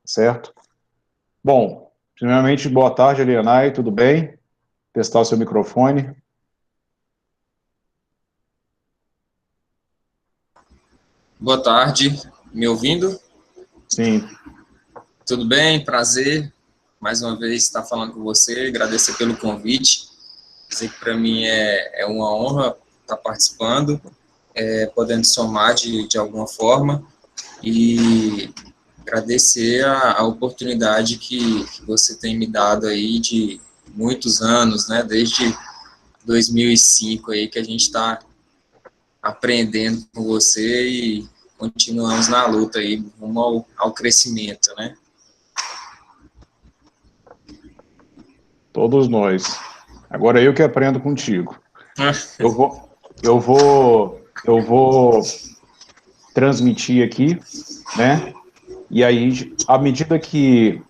certo? Bom, primeiramente, boa tarde, Elianai, tudo bem? Testar o seu microfone. Boa tarde, me ouvindo? Sim, Tudo bem? Prazer mais uma vez estar falando com você, agradecer pelo convite, dizer que para mim é uma honra estar participando, podendo somar de alguma forma e agradecer a oportunidade que você tem me dado aí de muitos anos, né, desde 2005 aí que a gente está aprendendo com você e continuamos na luta aí rumo ao crescimento, né? todos nós. Agora eu que aprendo contigo. Eu vou transmitir aqui, né? E aí, à medida que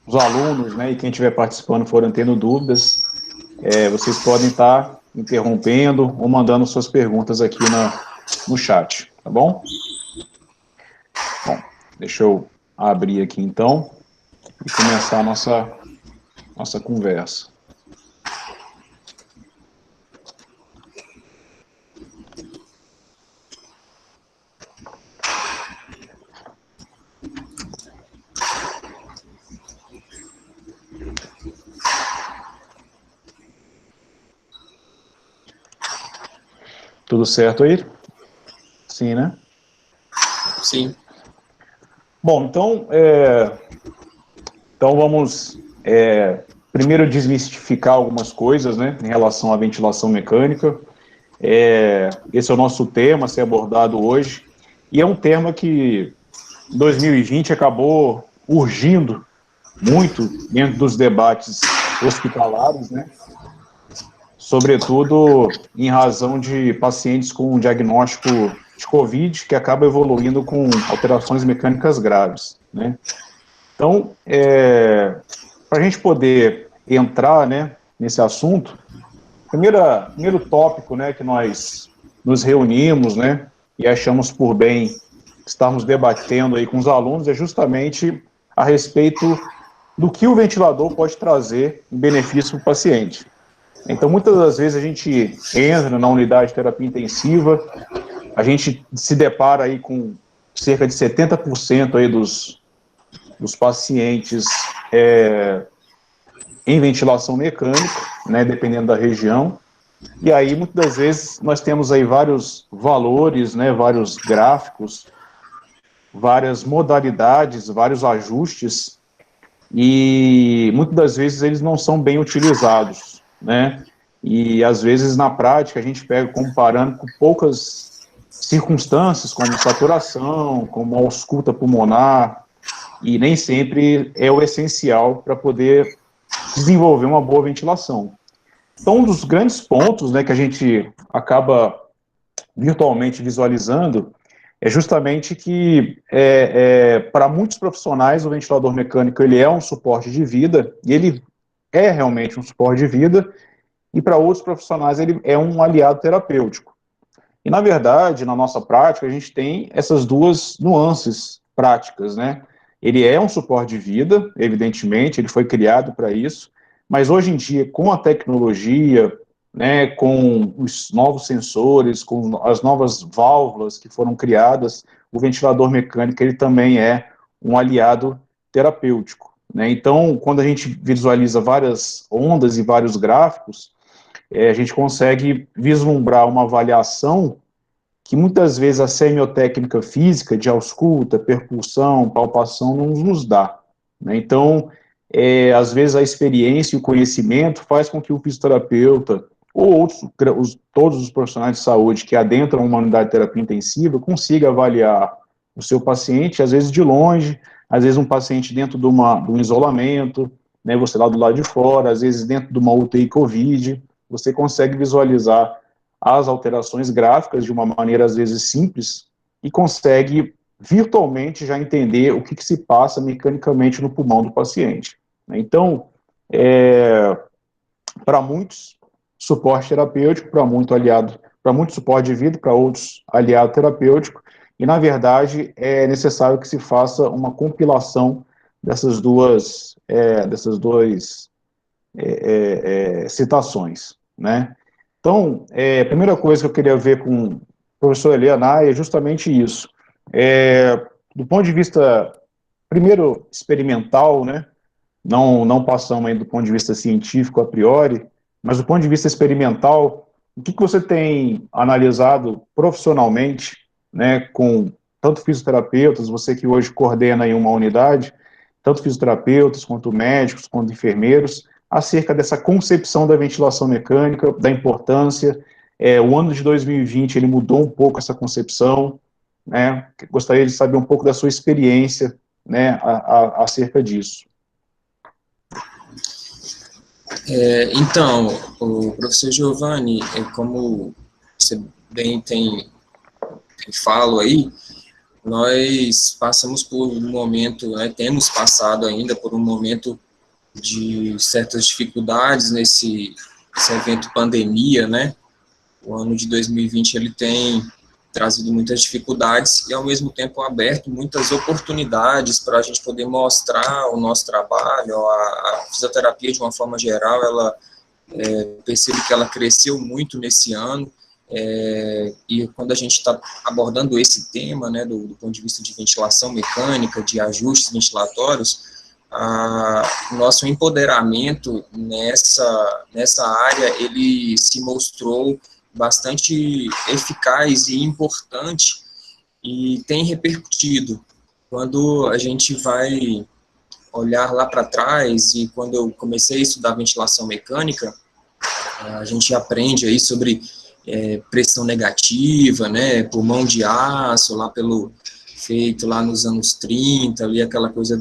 os alunos, né, e quem estiver participando forem tendo dúvidas, vocês podem estar interrompendo ou mandando suas perguntas aqui no chat, tá bom? Bom, deixa eu abrir aqui então e começar a nossa conversa. Tudo certo aí? Sim, né? Sim. Bom, então vamos primeiro desmistificar algumas coisas, né, em relação à ventilação mecânica. Esse é o nosso tema a ser abordado hoje, e é um tema que em 2020 acabou urgindo muito dentro dos debates hospitalares, né, sobretudo em razão de pacientes com diagnóstico de COVID que acaba evoluindo com alterações mecânicas graves, né. Então, para a gente poder entrar, né, nesse assunto, primeiro tópico, né, que nós nos reunimos, né, e achamos por bem estarmos debatendo aí com os alunos é justamente a respeito do que o ventilador pode trazer em benefício para o paciente. Então, muitas das vezes a gente entra na unidade de terapia intensiva, a gente se depara aí com cerca de 70% aí dos pacientes em ventilação mecânica, né, dependendo da região. E aí, muitas das vezes, nós temos aí vários valores, né, vários gráficos, várias modalidades, vários ajustes, e muitas das vezes eles não são bem utilizados, né? E às vezes, na prática, a gente pega comparando com poucas circunstâncias, como saturação, como ausculta pulmonar, e nem sempre é o essencial para poder desenvolver uma boa ventilação. Então, um dos grandes pontos, né, que a gente acaba virtualmente visualizando é justamente que, para muitos profissionais, o ventilador mecânico ele é um suporte de vida, e ele é realmente um suporte de vida, e para outros profissionais ele é um aliado terapêutico. E, na verdade, na nossa prática, a gente tem essas duas nuances práticas, né? Ele é um suporte de vida, evidentemente, ele foi criado para isso, mas hoje em dia, com a tecnologia, né, com os novos sensores, com as novas válvulas que foram criadas, o ventilador mecânico ele também é um aliado terapêutico, né? Então, quando a gente visualiza várias ondas e vários gráficos, a gente consegue vislumbrar uma avaliação que muitas vezes a semiotécnica física de ausculta, percussão, palpação não nos dá, né? Então, às vezes a experiência e o conhecimento faz com que o fisioterapeuta ou todos os profissionais de saúde que adentram uma unidade de terapia intensiva consiga avaliar o seu paciente, às vezes de longe, às vezes um paciente dentro de um isolamento, né, você lá do lado de fora, às vezes dentro de uma UTI COVID, você consegue visualizar as alterações gráficas de uma maneira às vezes simples e consegue virtualmente já entender o que se passa mecanicamente no pulmão do paciente. Então, para muitos, suporte terapêutico, para muito aliado, para muitos suporte de vida, para outros aliado terapêutico, e, na verdade, é necessário que se faça uma compilação dessas duas citações, né? Então, a primeira coisa que eu queria ver com o professor Elianay é justamente isso. Do ponto de vista, primeiro, experimental, né? Não passamos ainda do ponto de vista científico a priori, mas do ponto de vista experimental, o que você tem analisado profissionalmente, né, com tanto fisioterapeutas, você que hoje coordena em uma unidade, tanto fisioterapeutas, quanto médicos, quanto enfermeiros, acerca dessa concepção da ventilação mecânica, da importância. O ano de 2020, ele mudou um pouco essa concepção, né? Gostaria de saber um pouco da sua experiência, né, acerca disso. Então, o professor Giovanni, como você bem tem falo aí, nós passamos por um momento, né, temos passado ainda por um momento de certas dificuldades nesse evento pandemia, né? O ano de 2020 ele tem trazido muitas dificuldades e, ao mesmo tempo, aberto muitas oportunidades para a gente poder mostrar o nosso trabalho. A fisioterapia, de uma forma geral, ela percebo que ela cresceu muito nesse ano, e quando a gente está abordando esse tema, né, do ponto de vista de ventilação mecânica, de ajustes ventilatórios, o nosso empoderamento nessa área, ele se mostrou bastante eficaz e importante e tem repercutido. Quando a gente vai olhar lá para trás, e quando eu comecei a estudar ventilação mecânica, a gente aprende aí sobre pressão negativa, né, pulmão de aço, feito lá nos anos 30, ali aquela coisa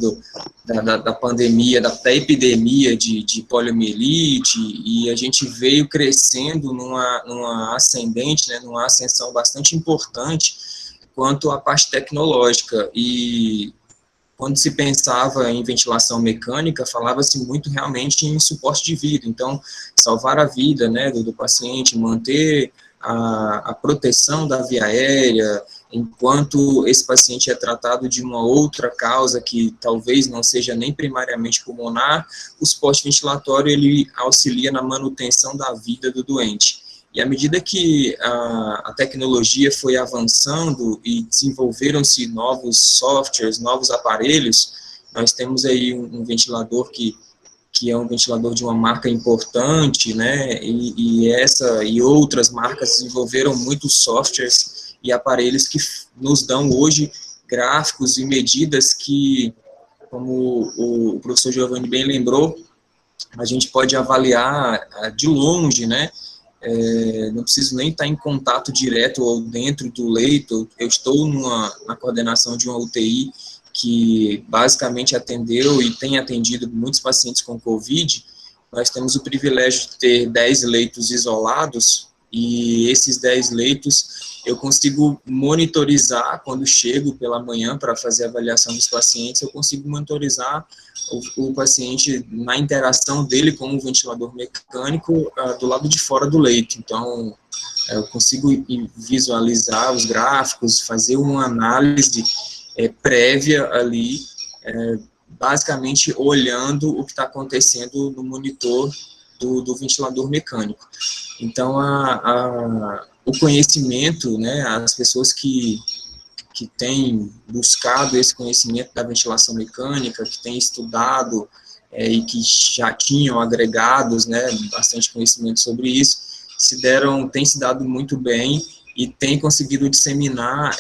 da pandemia, da epidemia de poliomielite, e a gente veio crescendo numa ascendente, né, numa ascensão bastante importante quanto à parte tecnológica. E quando se pensava em ventilação mecânica, falava-se muito realmente em suporte de vida, então salvar a vida, né, do paciente, manter a proteção da via aérea, enquanto esse paciente é tratado de uma outra causa que talvez não seja nem primariamente pulmonar, o suporte ventilatório ele auxilia na manutenção da vida do doente. E à medida que a tecnologia foi avançando e desenvolveram-se novos softwares, novos aparelhos, nós temos aí um ventilador que é um ventilador de uma marca importante, né, e outras marcas desenvolveram muitos softwares e aparelhos que nos dão hoje gráficos e medidas que, como o professor Giovanni bem lembrou, a gente pode avaliar de longe, né, não preciso nem estar em contato direto ou dentro do leito. Eu estou na coordenação de uma UTI que basicamente atendeu e tem atendido muitos pacientes com Covid. Nós temos o privilégio de ter 10 leitos isolados, e esses 10 leitos eu consigo monitorizar quando chego pela manhã para fazer a avaliação dos pacientes, eu consigo monitorizar o paciente na interação dele com o ventilador mecânico do lado de fora do leito. Então, eu consigo visualizar os gráficos, fazer uma análise prévia ali, basicamente olhando o que está acontecendo no monitor do ventilador mecânico. Então, o conhecimento, né, as pessoas que têm buscado esse conhecimento da ventilação mecânica, que têm estudado e que já tinham agregados, né, bastante conhecimento sobre isso, têm se dado muito bem e têm conseguido disseminar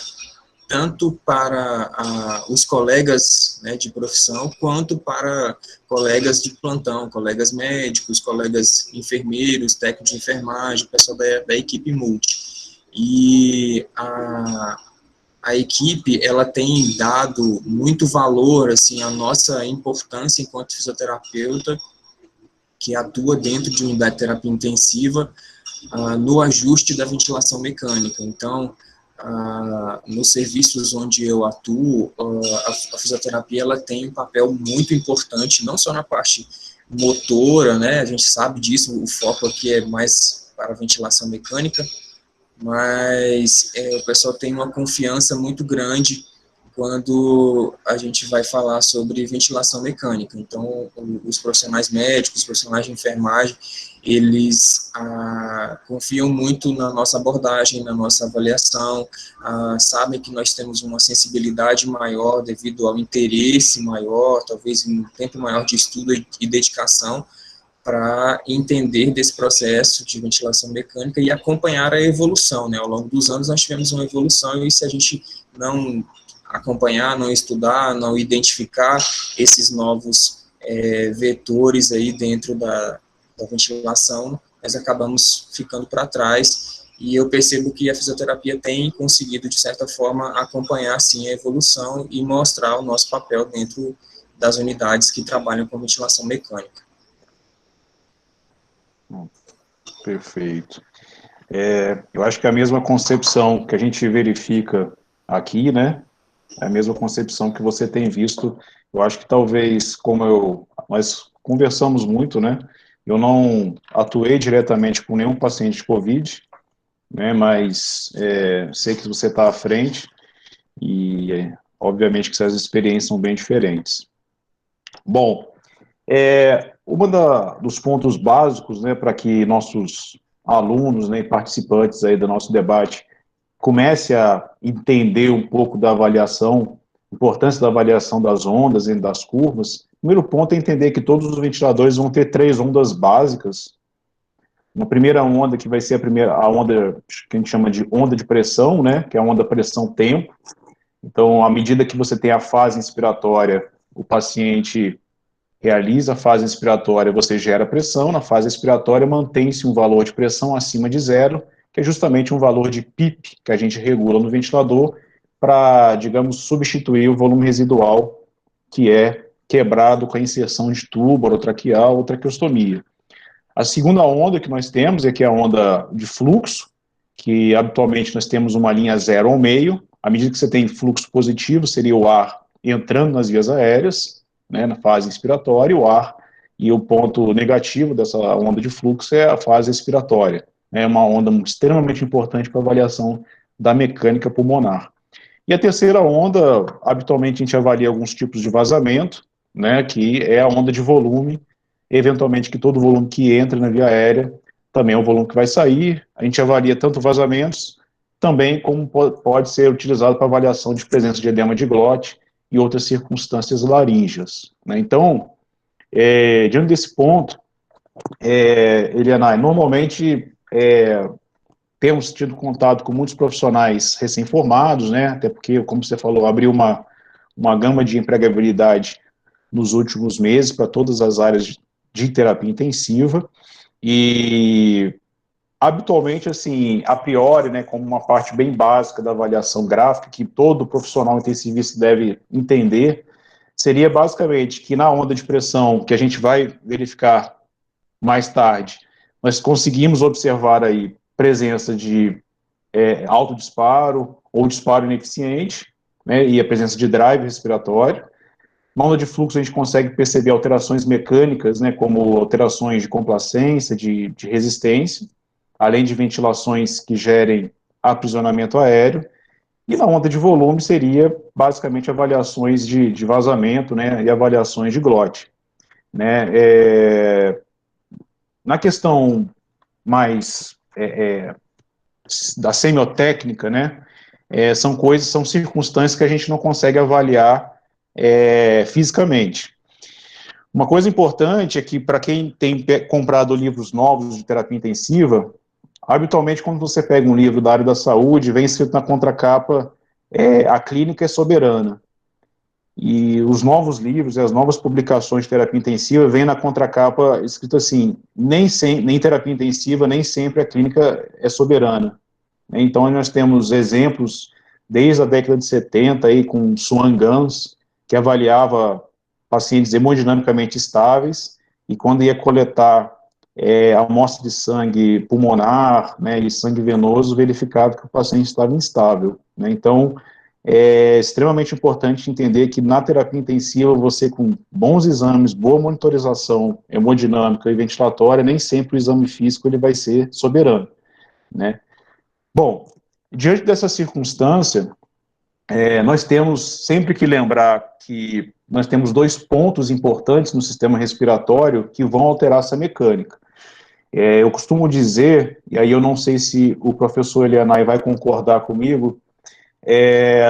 tanto para os colegas, né, de profissão, quanto para colegas de plantão, colegas médicos, colegas enfermeiros, técnicos de enfermagem, pessoal da equipe multi. E a equipe, ela tem dado muito valor, assim, à nossa importância enquanto fisioterapeuta, que atua dentro de unidade de terapia intensiva, no ajuste da ventilação mecânica. Então, nos serviços onde eu atuo, a fisioterapia ela tem um papel muito importante, não só na parte motora, né, a gente sabe disso, o foco aqui é mais para a ventilação mecânica, mas o pessoal tem uma confiança muito grande quando a gente vai falar sobre ventilação mecânica. Então, os profissionais médicos, os profissionais de enfermagem, eles confiam muito na nossa abordagem, na nossa avaliação, sabem que nós temos uma sensibilidade maior devido ao interesse maior, talvez um tempo maior de estudo e dedicação, para entender desse processo de ventilação mecânica e acompanhar a evolução, né? Ao longo dos anos nós tivemos uma evolução e se a gente não acompanhar, não estudar, não identificar esses novos vetores aí dentro da ventilação, nós acabamos ficando para trás e eu percebo que a fisioterapia tem conseguido, de certa forma, acompanhar, sim, a evolução e mostrar o nosso papel dentro das unidades que trabalham com ventilação mecânica. Perfeito. Eu acho que a mesma concepção que a gente verifica aqui, né, é a mesma concepção que você tem visto. Eu acho que talvez, nós conversamos muito, né, eu não atuei diretamente com nenhum paciente de Covid, né, mas sei que você está à frente e, obviamente, que essas experiências são bem diferentes. Bom, dos pontos básicos, né, para que nossos alunos, né, e participantes aí do nosso debate comece a entender um pouco da avaliação, importância da avaliação das ondas e das curvas. O primeiro ponto é entender que todos os ventiladores vão ter 3 ondas básicas. Uma primeira onda, que vai ser a onda que a gente chama de onda de pressão, né, que é a onda pressão-tempo. Então, à medida que você tem a fase inspiratória, o paciente realiza a fase inspiratória, você gera pressão, na fase expiratória mantém-se um valor de pressão acima de zero, que é justamente um valor de PIP que a gente regula no ventilador para, digamos, substituir o volume residual que é quebrado com a inserção de tubo orotraqueal ou traqueostomia. A segunda onda que nós temos é que é a onda de fluxo, que habitualmente nós temos uma linha zero ao meio. À medida que você tem fluxo positivo, seria o ar entrando nas vias aéreas, né, na fase inspiratória, e o ponto negativo dessa onda de fluxo é a fase expiratória. É uma onda extremamente importante para a avaliação da mecânica pulmonar. E a terceira onda, habitualmente a gente avalia alguns tipos de vazamento, né, que é a onda de volume, eventualmente que todo volume que entra na via aérea também é o volume que vai sair. A gente avalia tanto vazamentos, também como pode ser utilizado para avaliação de presença de edema de glote e outras circunstâncias laríngeas, né? Então, diante desse ponto, Eliana, normalmente temos tido contato com muitos profissionais recém-formados, né? Até porque, como você falou, abriu uma gama de empregabilidade nos últimos meses para todas as áreas de terapia intensiva e habitualmente, assim, a priori, né, como uma parte bem básica da avaliação gráfica, que todo profissional intensivista deve entender, seria basicamente que na onda de pressão, que a gente vai verificar mais tarde, nós conseguimos observar aí presença de alto disparo ou disparo ineficiente, né, e a presença de drive respiratório. Na onda de fluxo a gente consegue perceber alterações mecânicas, né, como alterações de complacência, de resistência, além de ventilações que gerem aprisionamento aéreo. E na onda de volume seria basicamente avaliações de vazamento, né, e avaliações de glote, né. Na questão mais da semiotécnica, né, são circunstâncias que a gente não consegue avaliar fisicamente. Uma coisa importante é que, para quem tem comprado livros novos de terapia intensiva, habitualmente, quando você pega um livro da área da saúde, vem escrito na contracapa, a clínica é soberana. E os novos livros e as novas publicações de terapia intensiva vêm na contracapa escrito assim, nem terapia intensiva, nem sempre a clínica é soberana. Então, nós temos exemplos desde a década de 70, aí, com Swan Gans, que avaliava pacientes hemodinamicamente estáveis, e quando ia coletar amostra de sangue pulmonar, né, e sangue venoso, verificava que o paciente estava instável, né. Então, é extremamente importante entender que na terapia intensiva, você com bons exames, boa monitorização hemodinâmica e ventilatória, nem sempre o exame físico ele vai ser soberano, né. Bom, diante dessa circunstância, nós temos sempre que lembrar que nós temos dois pontos importantes no sistema respiratório que vão alterar essa mecânica. Eu costumo dizer, e aí eu não sei se o professor Elianai vai concordar comigo,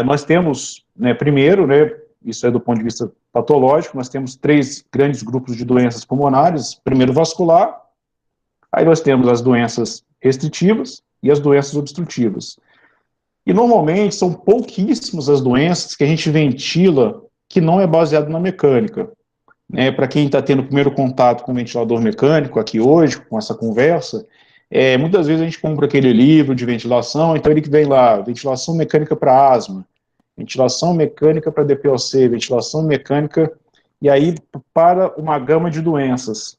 nós temos, né, primeiro, né, isso é do ponto de vista patológico, nós temos três grandes grupos de doenças pulmonares. Primeiro, vascular, aí nós temos as doenças restritivas e as doenças obstrutivas. E normalmente são pouquíssimas as doenças que a gente ventila que não é baseado na mecânica. Para quem está tendo o primeiro contato com o ventilador mecânico aqui hoje, com essa conversa, muitas vezes a gente compra aquele livro de ventilação, então ele que vem lá, ventilação mecânica para asma, ventilação mecânica para DPOC, ventilação mecânica, e aí para uma gama de doenças.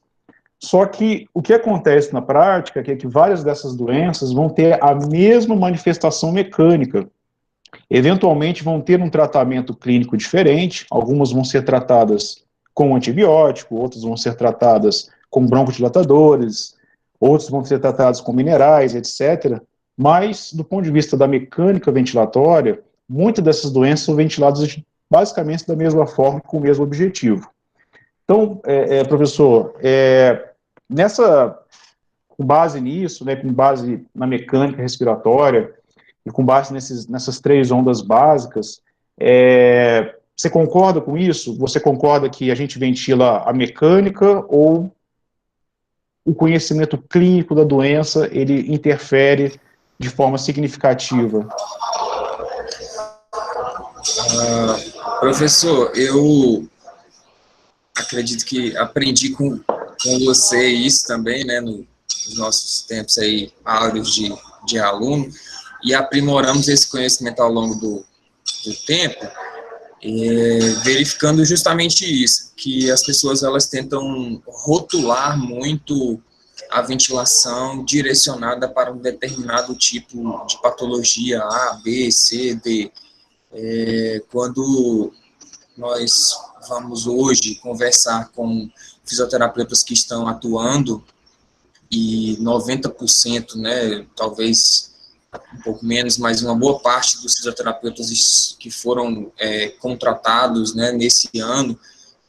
Só que o que acontece na prática é que várias dessas doenças vão ter a mesma manifestação mecânica. Eventualmente vão ter um tratamento clínico diferente, algumas vão ser tratadas com antibiótico, outras vão ser tratadas com broncodilatadores, outros vão ser tratados com minerais, etc. Mas, do ponto de vista da mecânica ventilatória, muitas dessas doenças são ventiladas basicamente da mesma forma, com o mesmo objetivo. Então, professor, com base nisso, né, com base na mecânica respiratória, e com base nessas três ondas básicas, você concorda com isso? Você concorda que a gente ventila a mecânica ou o conhecimento clínico da doença, ele interfere de forma significativa? Professor, eu acredito que aprendi com você isso também, né, nos nossos tempos aí áureos de aluno, e aprimoramos esse conhecimento ao longo do tempo, verificando justamente isso, que as pessoas elas tentam rotular muito a ventilação direcionada para um determinado tipo de patologia A, B, C, D. Quando nós vamos hoje conversar com fisioterapeutas que estão atuando, e 90%, né, talvez um pouco menos, mas uma boa parte dos fisioterapeutas que foram contratados, né, nesse ano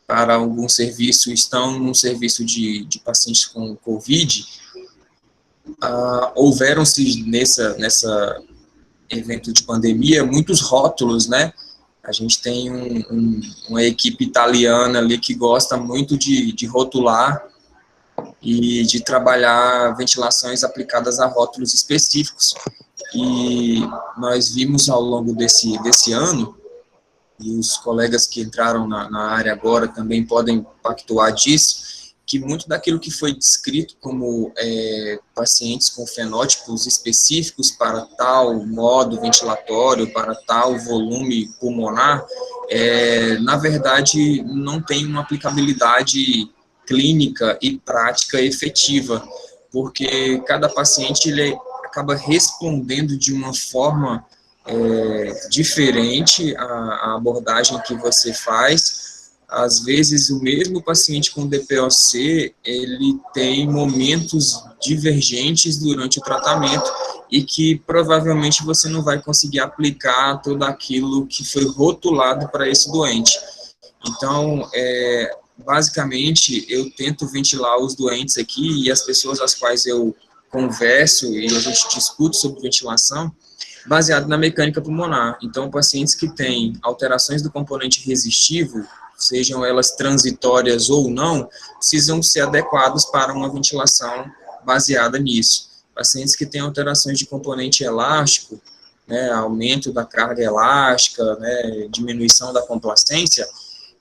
para algum serviço estão no serviço de pacientes com Covid. Houveram-se nessa evento de pandemia muitos rótulos, né? A gente tem uma equipe italiana ali que gosta muito de rotular e de trabalhar ventilações aplicadas a rótulos específicos. E nós vimos ao longo desse ano, e os colegas que entraram na área agora também podem pactuar disso, que muito daquilo que foi descrito como pacientes com fenótipos específicos para tal modo ventilatório, para tal volume pulmonar, na verdade não tem uma aplicabilidade clínica e prática efetiva, porque cada paciente ele acaba respondendo de uma forma diferente à abordagem que você faz. Às vezes, o mesmo paciente com DPOC, ele tem momentos divergentes durante o tratamento e que provavelmente você não vai conseguir aplicar tudo aquilo que foi rotulado para esse doente. Então, basicamente, eu tento ventilar os doentes aqui e as pessoas às quais eu converso e a gente discute sobre ventilação, baseado na mecânica pulmonar. Então, pacientes que têm alterações do componente resistivo, sejam elas transitórias ou não, precisam ser adequados para uma ventilação baseada nisso. Pacientes que têm alterações de componente elástico, né, aumento da carga elástica, né, diminuição da complacência,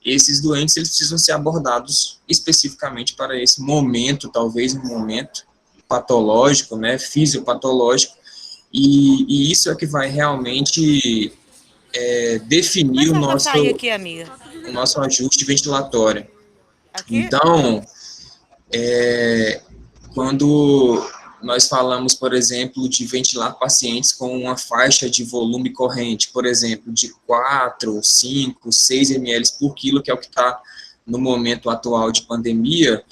esses doentes eles precisam ser abordados especificamente para esse momento, talvez um momento patológico, né, fisiopatológico, e isso é que vai realmente definir o nosso ajuste ventilatório. Então, quando nós falamos, por exemplo, de ventilar pacientes com uma faixa de volume corrente, por exemplo, de 4, 5, 6 ml por quilo, que é o que está no momento atual de pandemia,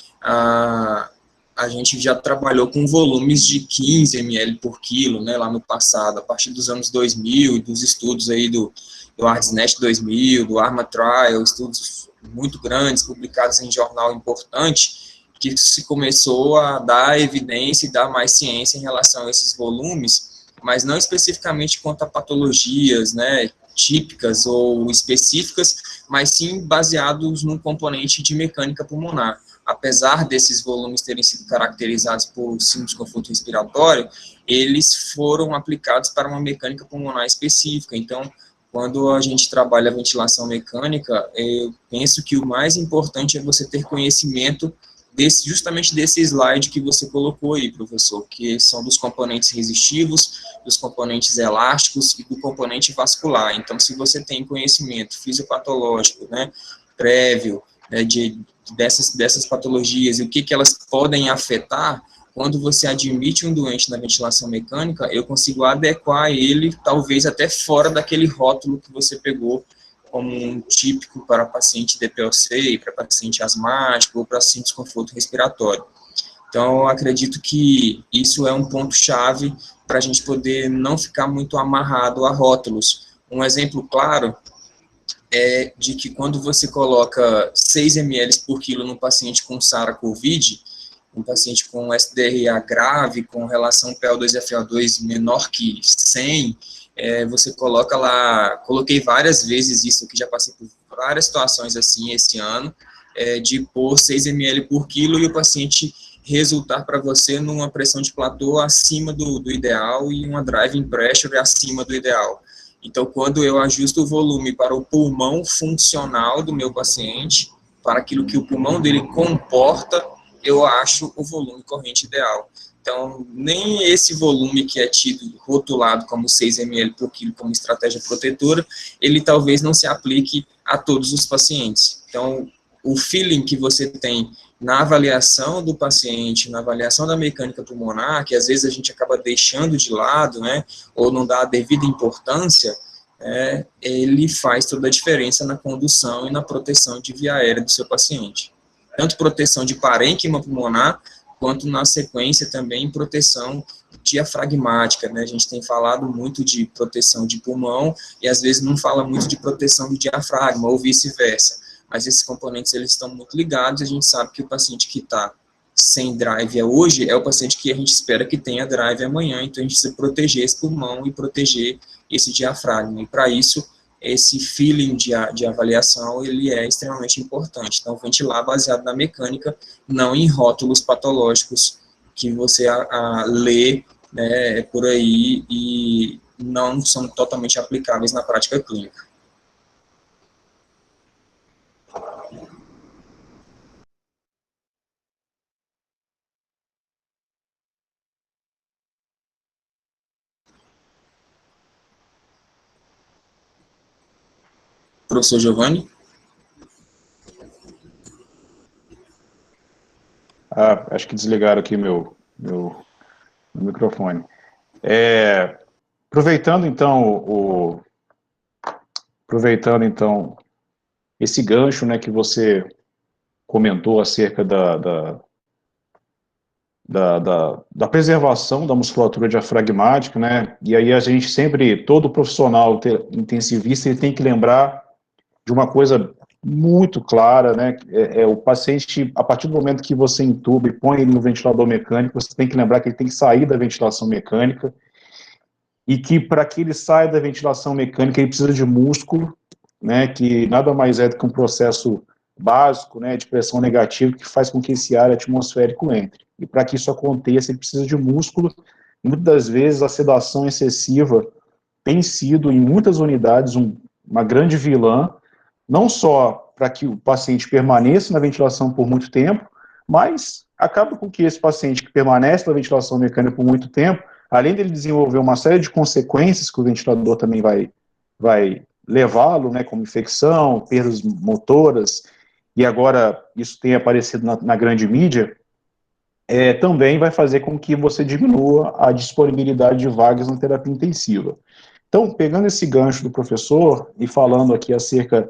a gente já trabalhou com volumes de 15 ml por quilo, né, lá no passado, a partir dos anos 2000, dos estudos aí do ARDSNet 2000, do ARMA Trial, estudos muito grandes, publicados em jornal importante, que se começou a dar evidência e dar mais ciência em relação a esses volumes, mas não especificamente quanto a patologias, né, típicas ou específicas, mas sim baseados num componente de mecânica pulmonar. Apesar desses volumes terem sido caracterizados por síndrome de desconforto respiratório, eles foram aplicados para uma mecânica pulmonar específica. Então, quando a gente trabalha a ventilação mecânica, eu penso que o mais importante é você ter conhecimento justamente desse slide que você colocou aí, professor, que são dos componentes resistivos, dos componentes elásticos e do componente vascular. Então, se você tem conhecimento fisiopatológico, né, prévio, né, dessas patologias e o que elas podem afetar, quando você admite um doente na ventilação mecânica, eu consigo adequar ele, talvez até fora daquele rótulo que você pegou como um típico para paciente DPOC, para paciente asmático ou para paciente desconforto respiratório. Então, eu acredito que isso é um ponto-chave para a gente poder não ficar muito amarrado a rótulos. Um exemplo claro é de que quando você coloca 6 ml por quilo num paciente com SARA-CoV, um paciente com SDRA grave, com relação PO2-FO2 menor que 100, você coloca lá, coloquei várias vezes isso aqui, já passei por várias situações assim esse ano, de pôr 6 ml por quilo e o paciente resultar para você numa pressão de platô acima do ideal e uma driving pressure acima do ideal. Então, quando eu ajusto o volume para o pulmão funcional do meu paciente, para aquilo que o pulmão dele comporta, eu acho o volume corrente ideal. Então, nem esse volume que é tido, rotulado como 6 ml por quilo como estratégia protetora, ele talvez não se aplique a todos os pacientes. Então, o feeling que você tem na avaliação do paciente, na avaliação da mecânica pulmonar, que às vezes a gente acaba deixando de lado, né, ou não dá a devida importância, ele faz toda a diferença na condução e na proteção de via aérea do seu paciente. Tanto proteção de parênquima pulmonar, quanto na sequência também proteção diafragmática, né? A gente tem falado muito de proteção de pulmão e às vezes não fala muito de proteção do diafragma ou vice-versa. Mas esses componentes eles estão muito ligados e a gente sabe que o paciente que está sem drive hoje é o paciente que a gente espera que tenha drive amanhã, então a gente precisa proteger esse pulmão e proteger esse diafragma. E para isso, esse feeling de avaliação, ele é extremamente importante. Então, ventilar baseado na mecânica, não em rótulos patológicos que você lê, né, por aí e não são totalmente aplicáveis na prática clínica. Professor Giovanni? Acho que desligaram aqui meu microfone. Aproveitando então esse gancho, né, que você comentou acerca da preservação da musculatura diafragmática, né, e aí a gente sempre, todo profissional intensivista, ele tem que lembrar de uma coisa muito clara, né, o paciente, a partir do momento que você intuba e põe ele no ventilador mecânico, você tem que lembrar que ele tem que sair da ventilação mecânica, e que para que ele saia da ventilação mecânica, ele precisa de músculo, né, que nada mais é do que um processo básico, né, de pressão negativa, que faz com que esse ar atmosférico entre. E para que isso aconteça, ele precisa de músculo. Muitas das vezes, a sedação excessiva tem sido, em muitas unidades, uma grande vilã, não só para que o paciente permaneça na ventilação por muito tempo, mas acaba com que esse paciente que permanece na ventilação mecânica por muito tempo, além dele desenvolver uma série de consequências que o ventilador também vai levá-lo, né, como infecção, perdas motoras, e agora isso tem aparecido na grande mídia, também vai fazer com que você diminua a disponibilidade de vagas na terapia intensiva. Então, pegando esse gancho do professor e falando aqui acerca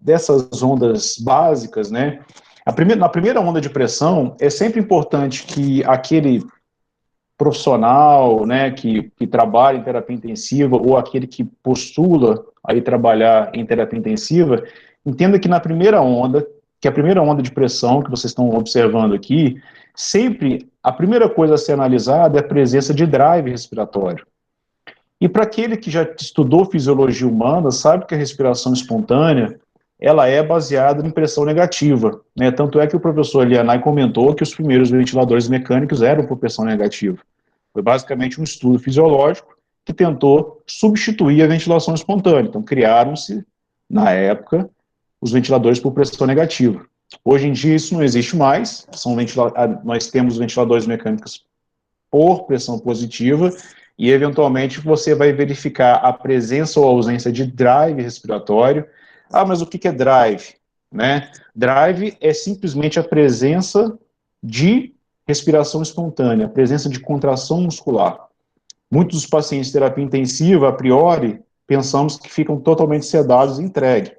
dessas ondas básicas, né, Na primeira onda de pressão, é sempre importante que aquele profissional, né, que trabalha em terapia intensiva, ou aquele que postula aí trabalhar em terapia intensiva, entenda que na primeira onda, que a primeira onda de pressão que vocês estão observando aqui, sempre a primeira coisa a ser analisada é a presença de drive respiratório. E para aquele que já estudou fisiologia humana, sabe que a respiração espontânea, ela é baseada em pressão negativa, né? Tanto é que o professor Elianai comentou que os primeiros ventiladores mecânicos eram por pressão negativa. Foi basicamente um estudo fisiológico que tentou substituir a ventilação espontânea. Então, criaram-se, na época, os ventiladores por pressão negativa. Hoje em dia, isso não existe mais. Nós temos ventiladores mecânicos por pressão positiva e, eventualmente, você vai verificar a presença ou ausência de drive respiratório. Ah, mas o que é drive? Né? Drive é simplesmente a presença de respiração espontânea, a presença de contração muscular. Muitos dos pacientes de terapia intensiva, a priori, pensamos que ficam totalmente sedados e entregues.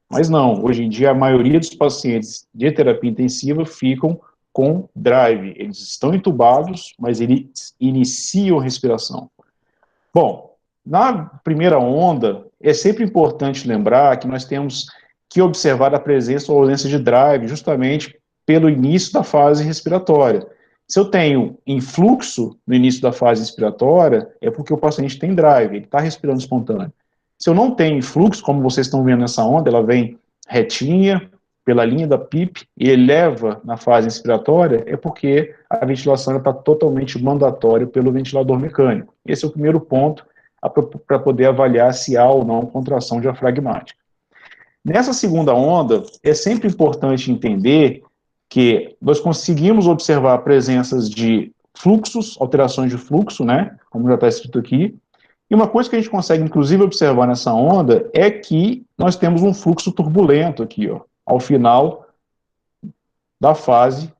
Mas não, hoje em dia a maioria dos pacientes de terapia intensiva ficam com drive. Eles estão entubados, mas eles iniciam a respiração. Bom, na primeira onda, é sempre importante lembrar que nós temos que observar a presença ou ausência de drive justamente pelo início da fase respiratória. Se eu tenho influxo no início da fase respiratória, é porque o paciente tem drive, ele está respirando espontâneo. Se eu não tenho influxo, como vocês estão vendo nessa onda, ela vem retinha, pela linha da PIP, e eleva na fase respiratória, é porque a ventilação está totalmente mandatória pelo ventilador mecânico. Esse é o primeiro ponto para poder avaliar se há ou não contração diafragmática. Nessa segunda onda, é sempre importante entender que nós conseguimos observar presenças de fluxos, alterações de fluxo, né, como já está escrito aqui, e uma coisa que a gente consegue, inclusive, observar nessa onda é que nós temos um fluxo turbulento aqui, ó, ao final da fase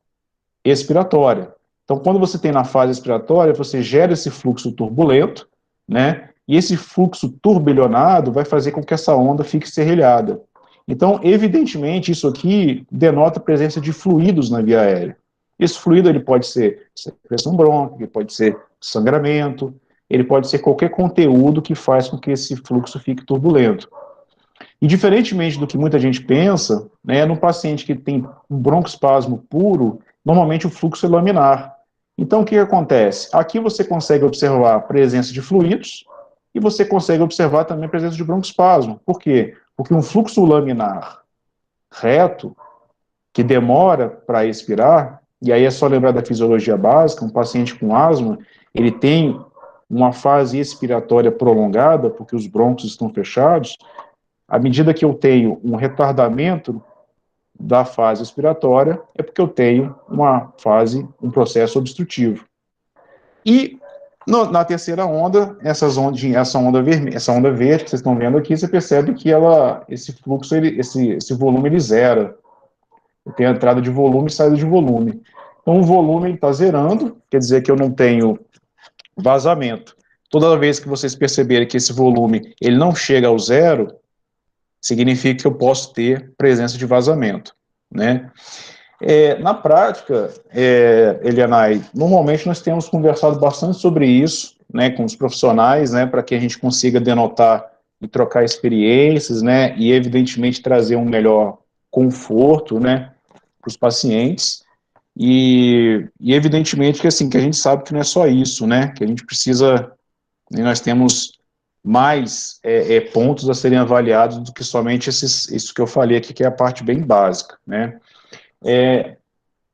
expiratória. Então, quando você tem na fase expiratória, você gera esse fluxo turbulento, né, e esse fluxo turbilhonado vai fazer com que essa onda fique serrilhada. Então, evidentemente, isso aqui denota a presença de fluidos na via aérea. Esse fluido ele pode ser secreção brônquica, ele pode ser sangramento, ele pode ser qualquer conteúdo que faz com que esse fluxo fique turbulento. E diferentemente do que muita gente pensa, né, no paciente que tem um broncoespasmo puro, normalmente o fluxo é laminar. Então, o que acontece? Aqui você consegue observar a presença de fluidos e você consegue observar também a presença de broncoespasmo. Por quê? Porque um fluxo laminar reto, que demora para expirar, e aí é só lembrar da fisiologia básica, um paciente com asma, ele tem uma fase expiratória prolongada, porque os brônquios estão fechados. À medida que eu tenho um retardamento da fase expiratória, é porque eu tenho um processo obstrutivo. E na terceira onda, essa onda verde que vocês estão vendo aqui, você percebe que esse fluxo, esse volume, ele zera. Tem a entrada de volume e saída de volume. Então, o volume está zerando, quer dizer que eu não tenho vazamento. Toda vez que vocês perceberem que esse volume ele não chega ao zero, significa que eu posso ter presença de vazamento, né? Na prática, Elianai, normalmente nós temos conversado bastante sobre isso, né, com os profissionais, né, para que a gente consiga denotar e trocar experiências, né, e evidentemente trazer um melhor conforto, né, para os pacientes, e evidentemente que assim, que a gente sabe que não é só isso, né, que a gente precisa, nós temos mais pontos a serem avaliados do que somente isso que eu falei aqui, que é a parte bem básica, né.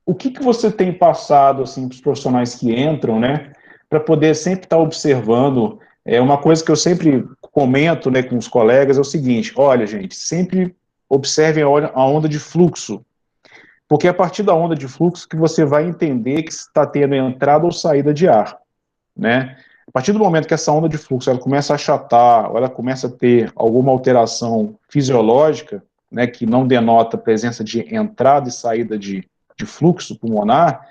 O que você tem passado assim, para os profissionais que entram, né, para poder sempre estar observando? Uma coisa que eu sempre comento, né, com os colegas é o seguinte: olha, gente, sempre observem a onda de fluxo, porque é a partir da onda de fluxo que você vai entender que está tendo entrada ou saída de ar, né? A partir do momento que essa onda de fluxo ela começa a achatar, ou ela começa a ter alguma alteração fisiológica, né, que não denota a presença de entrada e saída de fluxo pulmonar,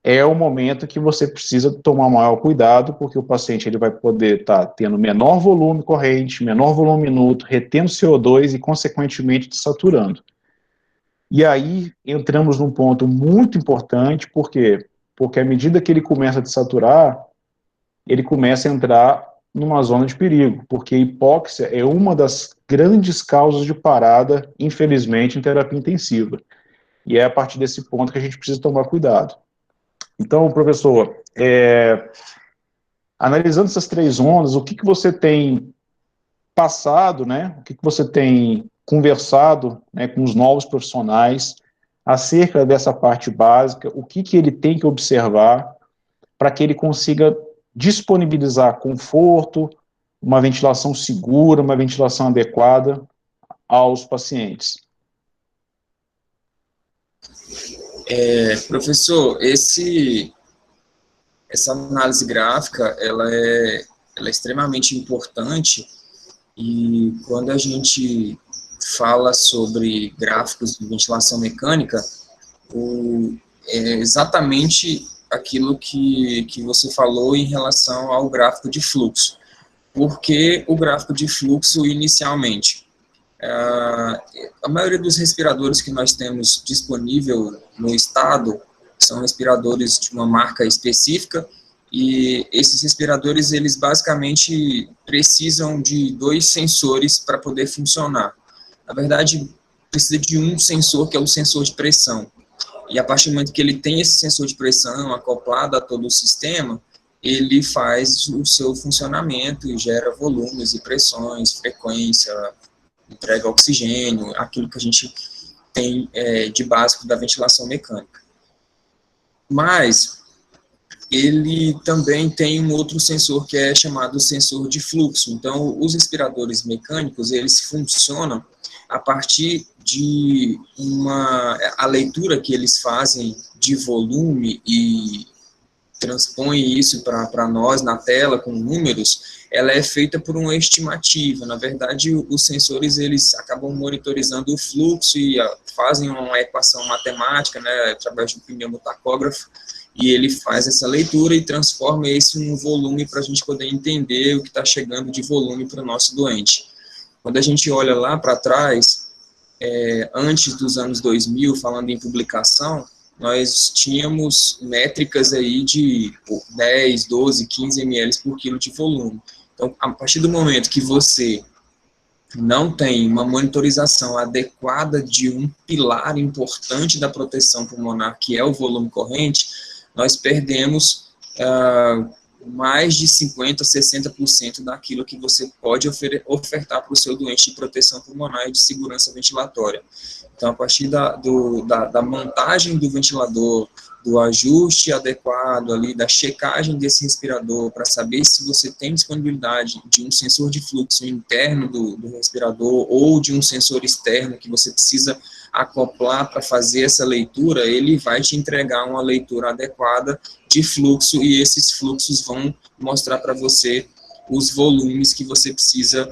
é o momento que você precisa tomar maior cuidado, porque o paciente ele vai poder estar tendo menor volume corrente, menor volume minuto, retendo CO2 e, consequentemente, desaturando. E aí entramos num ponto muito importante, por quê? Porque à medida que ele começa a desaturar, ele começa a entrar numa zona de perigo, porque a hipóxia é uma das grandes causas de parada, infelizmente, em terapia intensiva. E é a partir desse ponto que a gente precisa tomar cuidado. Então, professor, analisando essas três ondas, o que, que você tem passado, né? O que, que você tem conversado, né, com os novos profissionais acerca dessa parte básica, o que, que ele tem que observar para que ele consiga disponibilizar conforto, uma ventilação segura, uma ventilação adequada aos pacientes. Professor, essa análise gráfica, ela é extremamente importante, e quando a gente fala sobre gráficos de ventilação mecânica, é exatamente aquilo que você falou em relação ao gráfico de fluxo. Porque o gráfico de fluxo, inicialmente, a maioria dos respiradores que nós temos disponível no estado são respiradores de uma marca específica, e esses respiradores, eles basicamente precisam de 2 sensores para poder funcionar. Na verdade, precisa de um sensor, que é o sensor de pressão. E a partir do momento que ele tem esse sensor de pressão acoplado a todo o sistema, ele faz o seu funcionamento e gera volumes e pressões, frequência, entrega oxigênio, aquilo que a gente tem de básico da ventilação mecânica. Mas ele também tem um outro sensor que é chamado sensor de fluxo. Então, os respiradores mecânicos, eles funcionam a partir de a leitura que eles fazem de volume e transpõem isso para nós na tela com números, ela é feita por uma estimativa. Na verdade, os sensores, eles acabam monitorizando o fluxo e fazem uma equação matemática, né, através de um pneumotacógrafo, e ele faz essa leitura e transforma isso em um volume para a gente poder entender o que está chegando de volume para o nosso doente. Quando a gente olha lá para trás, antes dos anos 2000, falando em publicação, nós tínhamos métricas aí de 10, 12, 15 ml por quilo de volume. Então, a partir do momento que você não tem uma monitorização adequada de um pilar importante da proteção pulmonar, que é o volume corrente, nós perdemos mais de 50%, 60% daquilo que você pode ofertar para o seu doente de proteção pulmonar e de segurança ventilatória. Então, a partir da montagem do ventilador, do ajuste adequado ali, da checagem desse respirador, para saber se você tem disponibilidade de um sensor de fluxo interno do respirador ou de um sensor externo que você precisa acoplar para fazer essa leitura, ele vai te entregar uma leitura adequada de fluxo, e esses fluxos vão mostrar para você os volumes que você precisa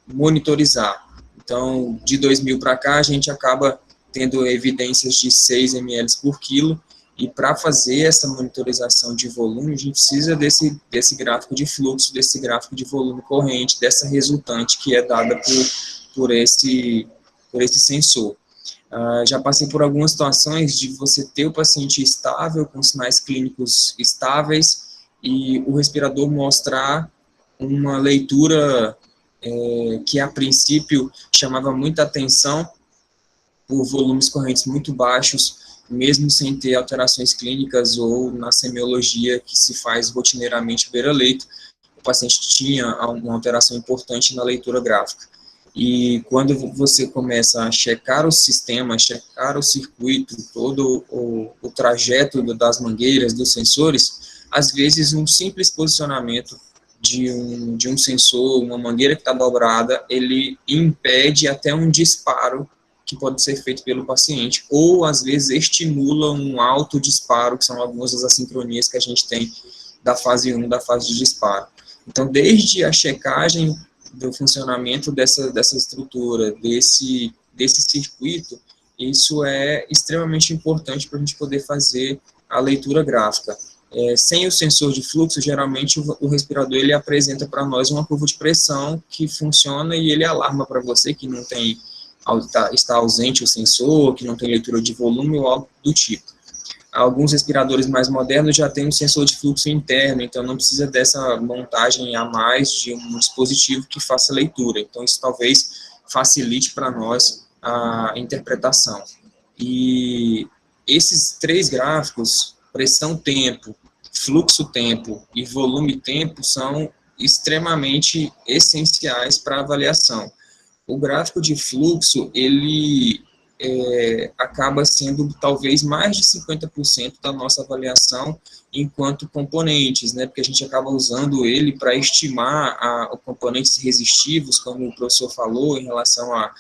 monitorizar. Então, de 2000 para cá, a gente acaba tendo evidências de 6 ml por quilo, e para fazer essa monitorização de volume, a gente precisa desse gráfico de fluxo, desse gráfico de volume corrente, dessa resultante que é dada por esse sensor. Já passei por algumas situações de você ter o paciente estável, com sinais clínicos estáveis, e o respirador mostrar uma leitura que a princípio chamava muita atenção por volumes correntes muito baixos, mesmo sem ter alterações clínicas ou na semiologia que se faz rotineiramente beira-leito, o paciente tinha uma alteração importante na leitura gráfica. E quando você começa a checar o sistema, checar o circuito, todo o trajeto das mangueiras, dos sensores, às vezes um simples posicionamento de um sensor, uma mangueira que está dobrada, ele impede até um disparo que pode ser feito pelo paciente, ou às vezes estimula um alto disparo, que são algumas das assincronias que a gente tem da fase 1, da fase de disparo. Então, desde a checagem do funcionamento dessa estrutura, desse circuito, isso é extremamente importante para a gente poder fazer a leitura gráfica. Sem o sensor de fluxo, geralmente o respirador ele apresenta para nós uma curva de pressão que funciona, e ele alarma para você que não tem está ausente o sensor, que não tem leitura de volume ou algo do tipo. Alguns respiradores mais modernos já têm um sensor de fluxo interno, então não precisa dessa montagem a mais de um dispositivo que faça leitura. Então isso talvez facilite para nós a interpretação. E esses 3 gráficos, pressão-tempo, fluxo-tempo e volume-tempo, são extremamente essenciais para a avaliação. O gráfico de fluxo, ele acaba sendo talvez mais de 50% da nossa avaliação enquanto componentes, né, porque a gente acaba usando ele para estimar componentes resistivos, como o professor falou, em relação à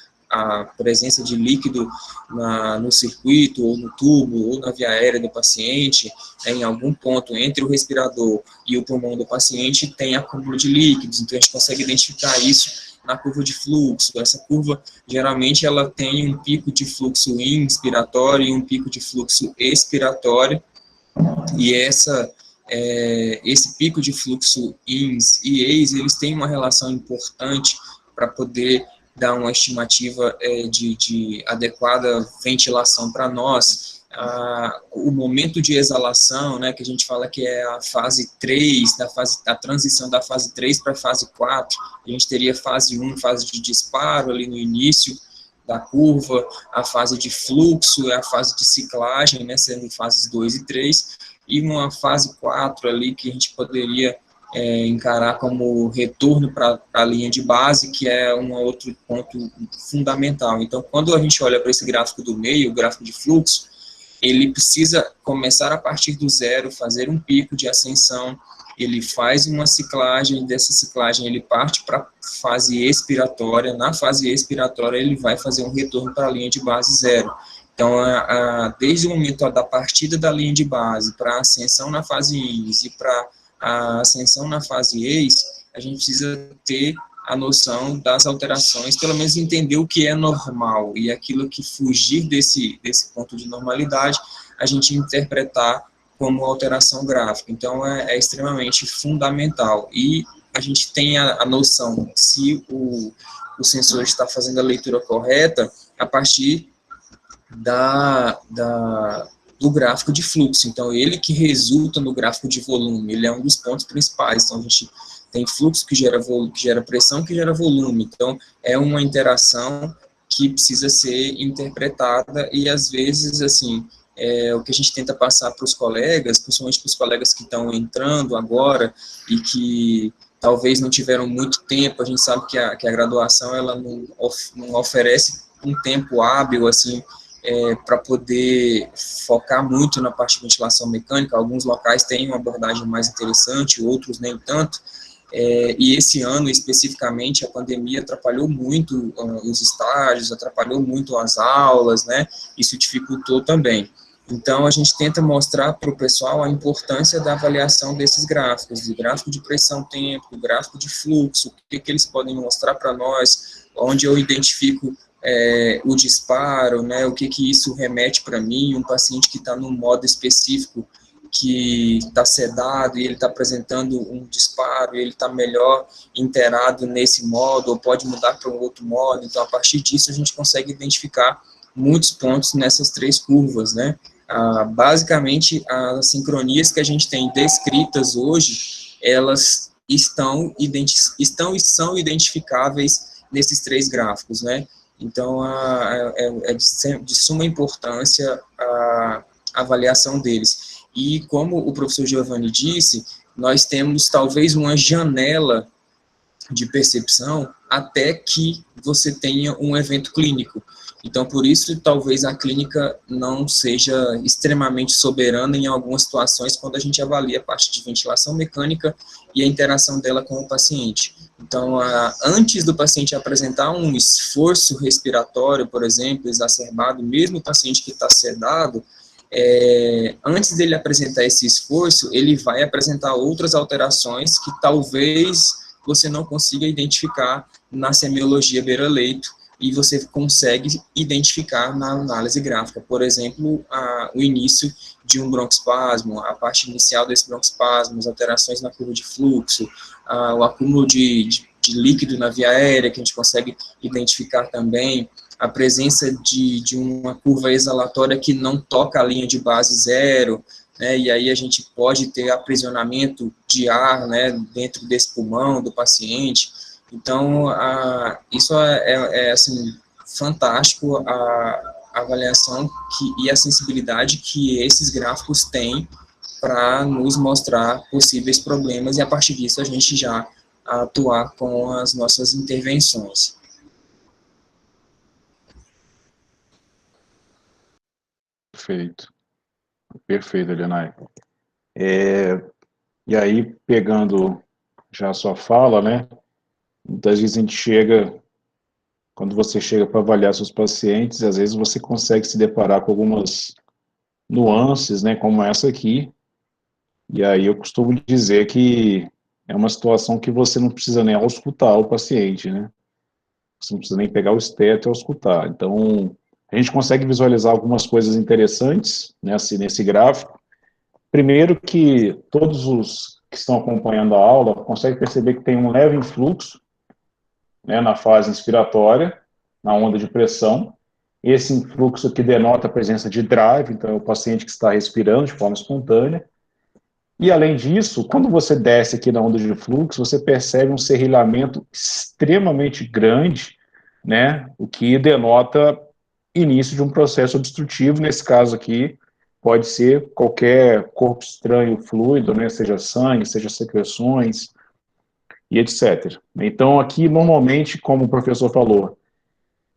presença de líquido no circuito, ou no tubo, ou na via aérea do paciente, em algum ponto entre o respirador e o pulmão do paciente tem acúmulo de líquidos, então a gente consegue identificar isso na curva de fluxo. Essa curva, geralmente, ela tem um pico de fluxo inspiratório e um pico de fluxo expiratório, e esse pico de fluxo ins e ex, eles têm uma relação importante para poder dar uma estimativa de adequada ventilação para nós. O momento de exalação, né, que a gente fala que é a fase 3, a transição da fase 3 para a fase 4, a gente teria fase 1, fase de disparo ali no início da curva, a fase de fluxo é a fase de ciclagem, né, sendo fases 2 e 3, e uma fase 4 ali que a gente poderia encarar como retorno para a linha de base, que é um outro ponto fundamental. Então, quando a gente olha para esse gráfico do meio, o gráfico de fluxo, ele precisa começar a partir do zero, fazer um pico de ascensão, ele faz uma ciclagem, dessa ciclagem ele parte para a fase expiratória, na fase expiratória ele vai fazer um retorno para a linha de base zero. Então, desde o momento da partida da linha de base para a ascensão na fase ins e para a ascensão na fase ex, a gente precisa ter a noção das alterações, pelo menos entender o que é normal, e aquilo que fugir desse ponto de normalidade, a gente interpretar como alteração gráfica. Então, é extremamente fundamental. E a gente tem a noção se o sensor está fazendo a leitura correta a partir do gráfico de fluxo. Então, ele que resulta no gráfico de volume, ele é um dos pontos principais. Então, a gente tem fluxo que gera pressão, que gera volume. Então, é uma interação que precisa ser interpretada e, às vezes, assim, o que a gente tenta passar para os colegas, principalmente para os colegas que estão entrando agora e que talvez não tiveram muito tempo, a gente sabe que a graduação ela não oferece um tempo hábil, assim, para poder focar muito na parte de ventilação mecânica. Alguns locais têm uma abordagem mais interessante, outros nem tanto. E esse ano, especificamente, a pandemia atrapalhou muito os estágios, atrapalhou muito as aulas, né? Isso dificultou também. Então, a gente tenta mostrar para o pessoal a importância da avaliação desses gráficos, do gráfico de pressão-tempo, do gráfico de fluxo, o que eles podem mostrar para nós, onde eu identifico o disparo, né? O que isso remete para mim, um paciente que está num modo específico, que está sedado e ele está apresentando um disparo, e ele está melhor inteirado nesse modo, ou pode mudar para um outro modo. Então, a partir disso, a gente consegue identificar muitos pontos nessas 3 curvas, né? Basicamente, as sincronias que a gente tem descritas hoje, elas estão e são identificáveis nesses 3 gráficos, né? Então, é de suma importância a avaliação deles. E como o professor Giovanni disse, nós temos talvez uma janela de percepção até que você tenha um evento clínico. Então, por isso, talvez a clínica não seja extremamente soberana em algumas situações quando a gente avalia a parte de ventilação mecânica e a interação dela com o paciente. Então, antes do paciente apresentar um esforço respiratório, por exemplo, exacerbado, mesmo o paciente que está sedado, antes dele apresentar esse esforço, ele vai apresentar outras alterações que talvez você não consiga identificar na semiologia beira-leito, e você consegue identificar na análise gráfica. Por exemplo, o início de um broncoespasmo, a parte inicial desse broncoespasmo, as alterações na curva de fluxo, o acúmulo de líquido na via aérea, que a gente consegue identificar também, a presença de uma curva exalatória que não toca a linha de base zero, né, e aí a gente pode ter aprisionamento de ar, né, dentro desse pulmão do paciente. Então, isso assim, fantástico, a avaliação e a sensibilidade que esses gráficos têm para nos mostrar possíveis problemas, e a partir disso a gente já atuar com as nossas intervenções. Perfeito. Perfeito, Elenay. E aí, pegando já a sua fala, né? Muitas vezes a gente chega, quando você chega para avaliar seus pacientes, às vezes você consegue se deparar com algumas nuances, né? Como essa aqui. E aí eu costumo dizer que é uma situação que você não precisa nem auscultar o paciente, né? Você não precisa nem pegar o esteto e auscultar. Então, a gente consegue visualizar algumas coisas interessantes nesse gráfico. Primeiro que todos os que estão acompanhando a aula conseguem perceber que tem um leve influxo, né, na fase inspiratória, na onda de pressão. Esse influxo que denota a presença de drive, então é o paciente que está respirando de forma espontânea. E, além disso, quando você desce aqui na onda de fluxo, você percebe um serrilhamento extremamente grande, né, o que denota início de um processo obstrutivo. Nesse caso aqui, pode ser qualquer corpo estranho fluido, né, seja sangue, seja secreções, e etc. Então, aqui, normalmente, como o professor falou,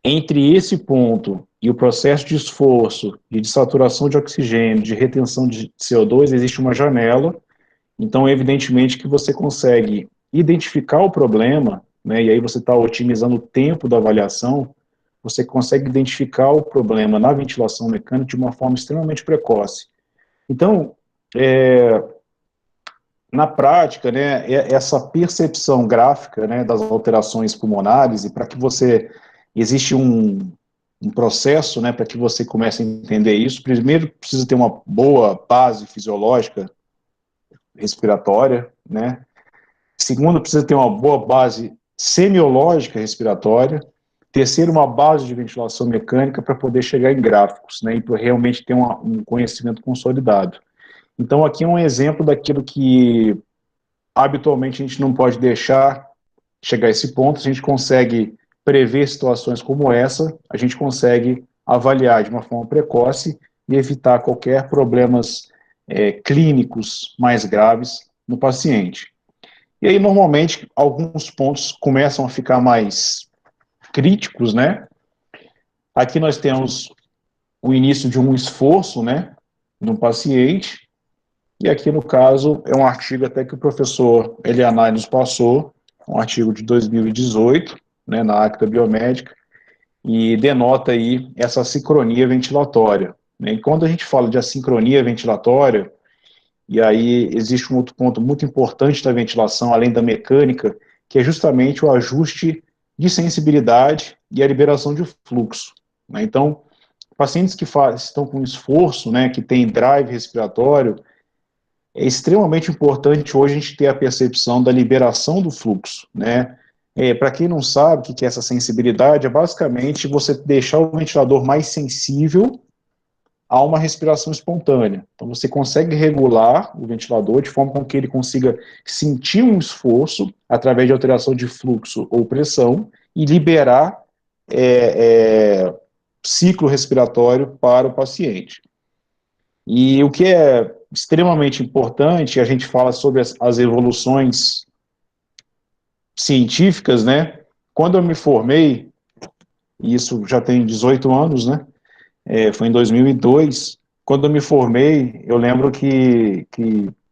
entre esse ponto e o processo de esforço e de saturação de oxigênio, de retenção de CO2, existe uma janela. Então, evidentemente que você consegue identificar o problema, né, e aí você está otimizando o tempo da avaliação, você consegue identificar o problema na ventilação mecânica de uma forma extremamente precoce. Então, na prática, né, essa percepção gráfica, né, das alterações pulmonares, e para que você, existe um processo, né, para que você comece a entender isso, primeiro precisa ter uma boa base fisiológica respiratória, né. Segundo, precisa ter uma boa base semiológica respiratória. Terceiro, uma base de ventilação mecânica para poder chegar em gráficos, né, e para realmente ter um conhecimento consolidado. Então, aqui é um exemplo daquilo que habitualmente a gente não pode deixar chegar a esse ponto. Se a gente consegue prever situações como essa, a gente consegue avaliar de uma forma precoce e evitar qualquer problemas clínicos mais graves no paciente. E aí, normalmente, alguns pontos começam a ficar mais críticos, né? Aqui nós temos o início de um esforço, né, no paciente, e aqui, no caso, é um artigo até que o professor Elianay nos passou, um artigo de 2018, né, na Acta Biomédica, e denota aí essa assincronia ventilatória, né? E quando a gente fala de assincronia ventilatória, e aí existe um outro ponto muito importante da ventilação, além da mecânica, que é justamente o ajuste de sensibilidade e a liberação de fluxo, né? Então, pacientes que estão com esforço, né, que tem drive respiratório, é extremamente importante hoje a gente ter a percepção da liberação do fluxo, né? Para quem não sabe o que é essa sensibilidade, é basicamente você deixar o ventilador mais sensível a uma respiração espontânea. Então, você consegue regular o ventilador de forma com que ele consiga sentir um esforço através de alteração de fluxo ou pressão e liberar ciclo respiratório para o paciente. E o que é extremamente importante, a gente fala sobre as evoluções científicas, né? Quando eu me formei, e isso já tem 18 anos, né? Foi em 2002. Quando eu me formei, eu lembro que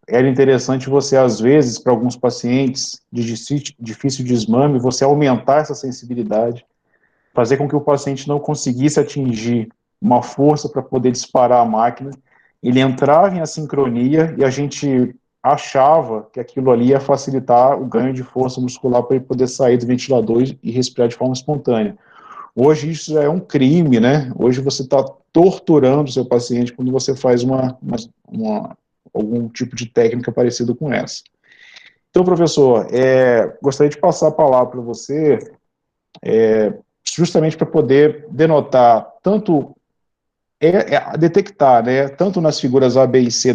era interessante você, às vezes, para alguns pacientes de difícil desmame, você aumentar essa sensibilidade, fazer com que o paciente não conseguisse atingir uma força para poder disparar a máquina. Ele entrava em assincronia e a gente achava que aquilo ali ia facilitar o ganho de força muscular para ele poder sair do ventilador e respirar de forma espontânea. Hoje isso já é um crime, né? Hoje você está torturando o seu paciente quando você faz algum tipo de técnica parecida com essa. Então, professor, gostaria de passar a palavra para você, justamente para poder denotar tanto, detectar, né, tanto nas figuras A, B e C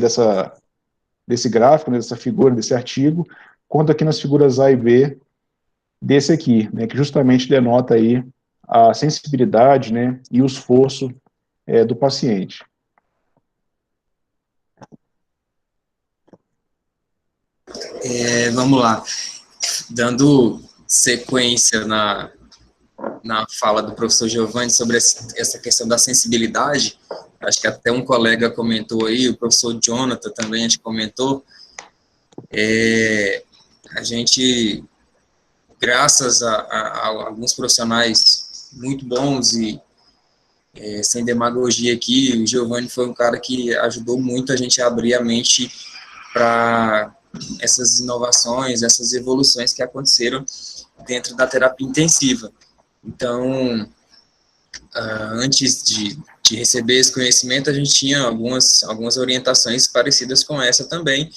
desse gráfico, né, dessa figura, desse artigo, quanto aqui nas figuras A e B desse aqui, né, que justamente denota aí a sensibilidade, né, e o esforço do paciente. Vamos lá, dando sequência na fala do professor Giovanni sobre essa questão da sensibilidade, acho que até um colega comentou aí, o professor Jonathan também a gente comentou, a gente, graças a alguns profissionais muito bons e sem demagogia aqui, o Giovanni foi um cara que ajudou muito a gente a abrir a mente para essas inovações, essas evoluções que aconteceram dentro da terapia intensiva. Então, antes de receber esse conhecimento, a gente tinha algumas orientações parecidas com essa também,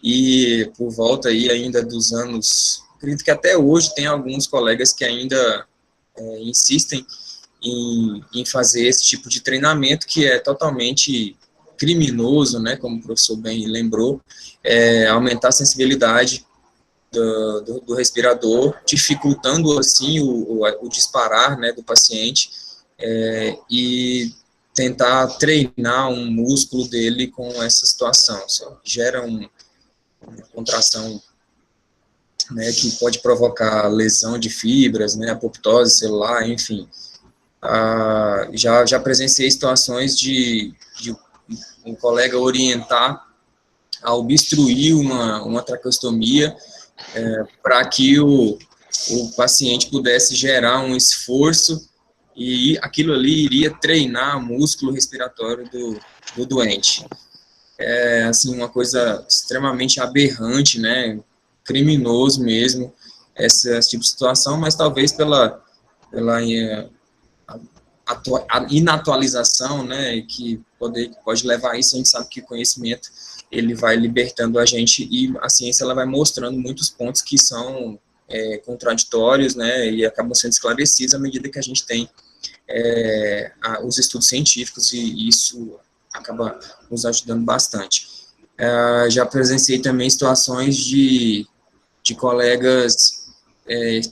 e por volta aí ainda dos anos, acredito que até hoje tem alguns colegas que ainda insistem em fazer esse tipo de treinamento, que é totalmente criminoso, né, como o professor bem lembrou, aumentar a sensibilidade do respirador, dificultando assim o disparar, né, do paciente, e tentar treinar um músculo dele com essa situação. Só gera uma contração, né, que pode provocar lesão de fibras, né, apoptose celular, enfim. Já presenciei situações de um colega orientar a obstruir uma traqueostomia para que o paciente pudesse gerar um esforço e aquilo ali iria treinar o músculo respiratório do doente. É, assim, uma coisa extremamente aberrante, né, criminoso mesmo, esse tipo de situação, mas talvez pela a inatualização, né, que pode levar a isso, a gente sabe que o conhecimento, ele vai libertando a gente, e a ciência, ela vai mostrando muitos pontos que são contraditórios, né, e acabam sendo esclarecidos à medida que a gente tem os estudos científicos, e isso acaba nos ajudando bastante. Já presenciei também situações de colegas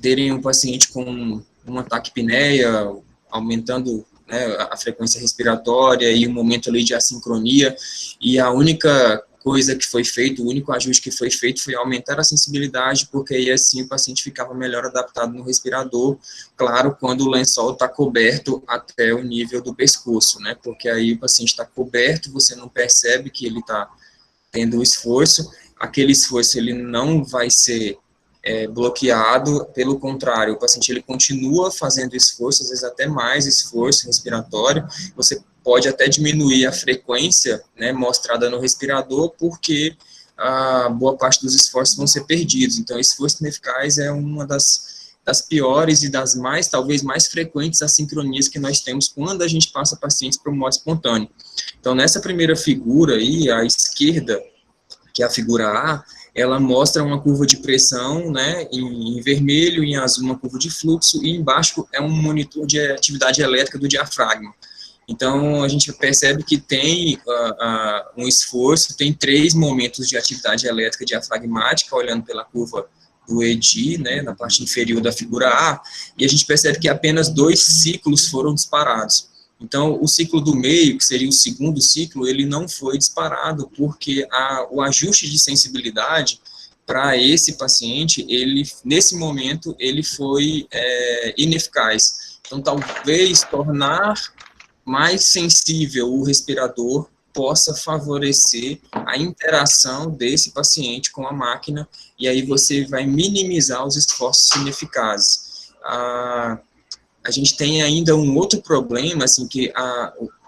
terem um paciente com uma taquipneia, aumentando, né, a frequência respiratória e um momento ali de assincronia, e a única coisa que foi feito, o único ajuste que foi feito foi aumentar a sensibilidade, porque aí assim o paciente ficava melhor adaptado no respirador, claro, quando o lençol está coberto até o nível do pescoço, né, porque aí o paciente está coberto, você não percebe que ele está tendo esforço, aquele esforço ele não vai ser bloqueado, pelo contrário, o paciente ele continua fazendo esforço, às vezes até mais esforço respiratório, você pode até diminuir a frequência, né, mostrada no respirador, porque a boa parte dos esforços vão ser perdidos. Então, esforço ineficaz é uma das piores e das talvez mais frequentes assincronias que nós temos quando a gente passa pacientes para o modo espontâneo. Então, nessa primeira figura aí, à esquerda, que é a figura A, ela mostra uma curva de pressão, né, em vermelho, em azul uma curva de fluxo, e embaixo é um monitor de atividade elétrica do diafragma. Então, a gente percebe que tem um esforço, tem 3 momentos de atividade elétrica diafragmática, olhando pela curva do EDI, né, na parte inferior da figura A, e a gente percebe que apenas 2 ciclos foram disparados. Então, o ciclo do meio, que seria o segundo ciclo, ele não foi disparado, porque o ajuste de sensibilidade para esse paciente, nesse momento, ele foi ineficaz. Então, talvez tornar mais sensível o respirador possa favorecer a interação desse paciente com a máquina, e aí você vai minimizar os esforços ineficazes. A gente tem ainda um outro problema, assim, que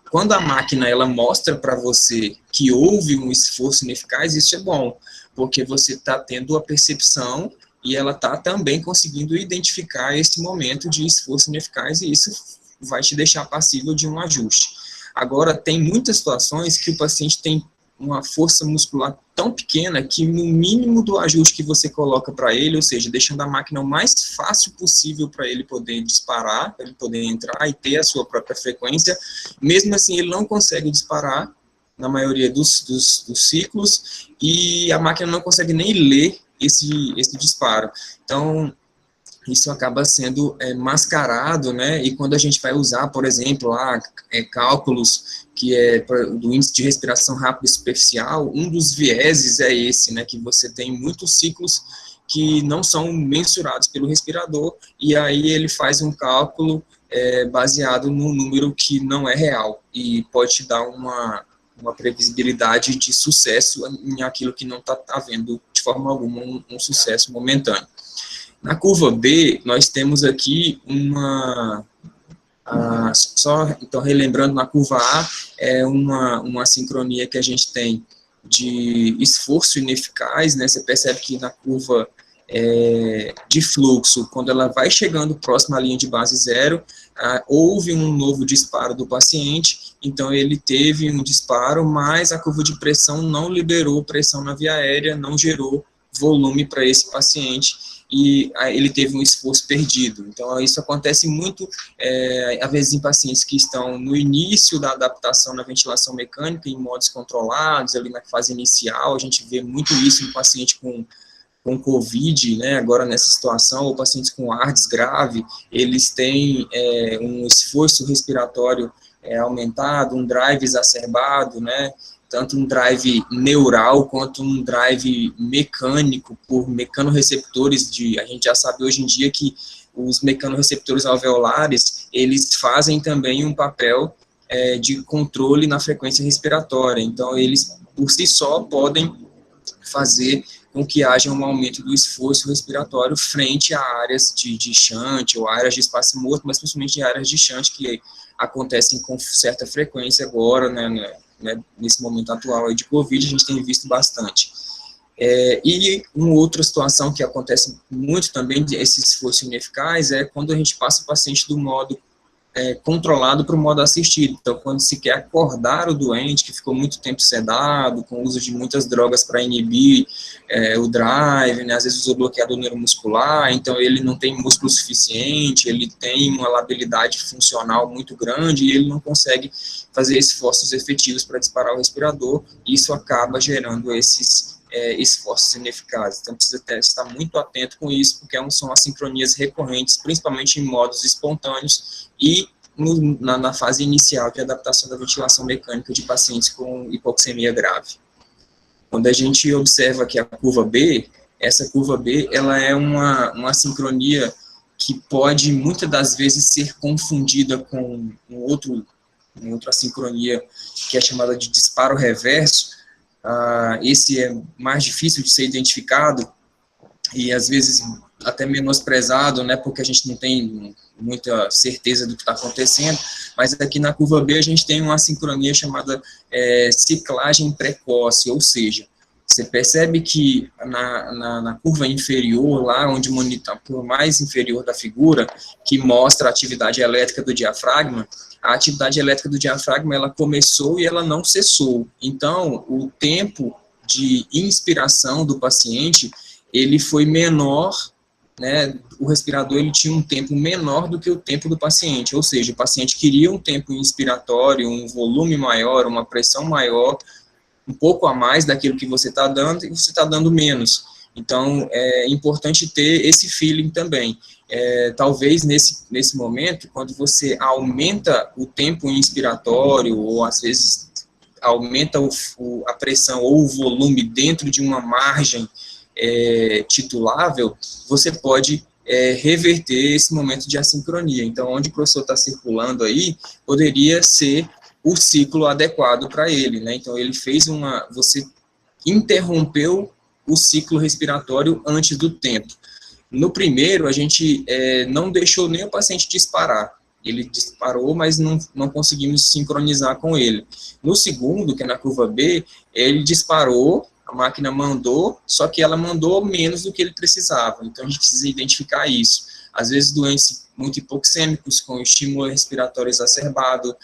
quando a máquina ela mostra para você que houve um esforço ineficaz, isso é bom, porque você está tendo a percepção e ela está também conseguindo identificar esse momento de esforço ineficaz, e isso vai te deixar passível de um ajuste. Agora, tem muitas situações que o paciente tem uma força muscular tão pequena que no mínimo do ajuste que você coloca para ele, ou seja, deixando a máquina o mais fácil possível para ele poder disparar, para ele poder entrar e ter a sua própria frequência, mesmo assim ele não consegue disparar na maioria dos ciclos, e a máquina não consegue nem ler esse disparo. Então, isso acaba sendo mascarado, né? E quando a gente vai usar, por exemplo, lá, cálculos que do índice de respiração rápida e superficial, um dos vieses é esse, né? Que você tem muitos ciclos que não são mensurados pelo respirador, e aí ele faz um cálculo baseado num número que não é real, e pode te dar uma previsibilidade de sucesso em aquilo que não está havendo de forma alguma um sucesso momentâneo. Na curva B, nós temos aqui então relembrando, na curva A, é uma sincronia que a gente tem de esforço ineficaz, né? Você percebe que na curva de fluxo, quando ela vai chegando próximo à linha de base zero, houve um novo disparo do paciente, então ele teve um disparo, mas a curva de pressão não liberou pressão na via aérea, não gerou volume para esse paciente, e ele teve um esforço perdido. Então, isso acontece muito, às vezes, em pacientes que estão no início da adaptação na ventilação mecânica, em modos controlados, ali na fase inicial, a gente vê muito isso em paciente com COVID, né, agora nessa situação, ou pacientes com ARDS grave, eles têm um esforço respiratório aumentado, um drive exacerbado, né, tanto um drive neural quanto um drive mecânico, por mecanorreceptores a gente já sabe hoje em dia que os mecanorreceptores alveolares, eles fazem também um papel de controle na frequência respiratória, então eles, por si só, podem fazer com que haja um aumento do esforço respiratório frente a áreas de shunt ou áreas de espaço morto, mas principalmente áreas de shunt que acontecem com certa frequência agora, né, nesse momento atual aí de Covid, a gente tem visto bastante. E uma outra situação que acontece muito também, esse esforço ineficaz, é quando a gente passa o paciente do modo controlado para o modo assistido. Então, quando se quer acordar o doente, que ficou muito tempo sedado, com o uso de muitas drogas para inibir o drive, né, às vezes usou bloqueador neuromuscular, então ele não tem músculo suficiente, ele tem uma labilidade funcional muito grande, e ele não consegue fazer esforços efetivos para disparar o respirador, e isso acaba gerando esses esforços ineficazes. Então, precisa estar muito atento com isso, porque são assincronias recorrentes, principalmente em modos espontâneos e na fase inicial de adaptação da ventilação mecânica de pacientes com hipoxemia grave. Quando a gente observa aqui a curva B, essa curva B, ela é uma sincronia que pode, muitas das vezes, ser confundida com outra assincronia, que é chamada de disparo reverso. Esse é mais difícil de ser identificado e, às vezes, até menosprezado, né, porque a gente não tem muita certeza do que está acontecendo, mas aqui na curva B a gente tem uma sincronia chamada ciclagem precoce, ou seja, você percebe que na curva inferior, lá onde monitor, por mais inferior da figura, que mostra a atividade elétrica do diafragma, a atividade elétrica do diafragma, ela começou e ela não cessou. Então, o tempo de inspiração do paciente, ele foi menor, né, o respirador ele tinha um tempo menor do que o tempo do paciente, ou seja, o paciente queria um tempo inspiratório, um volume maior, uma pressão maior, um pouco a mais daquilo que você está dando, e você está dando menos. Então, é importante ter esse feeling também. Talvez nesse momento, quando você aumenta o tempo inspiratório, ou às vezes aumenta a pressão ou o volume dentro de uma margem titulável, você pode reverter esse momento de assincronia. Então, onde o professor está circulando aí, poderia ser o ciclo adequado para ele, né? Então, ele fez você interrompeu o ciclo respiratório antes do tempo. No primeiro, a gente não deixou nem o paciente disparar. Ele disparou, mas não conseguimos sincronizar com ele. No segundo, que é na curva B, ele disparou, a máquina mandou, só que ela mandou menos do que ele precisava. Então, a gente precisa identificar isso. Às vezes, doentes muito hipoxêmicos, com estímulo respiratório exacerbado,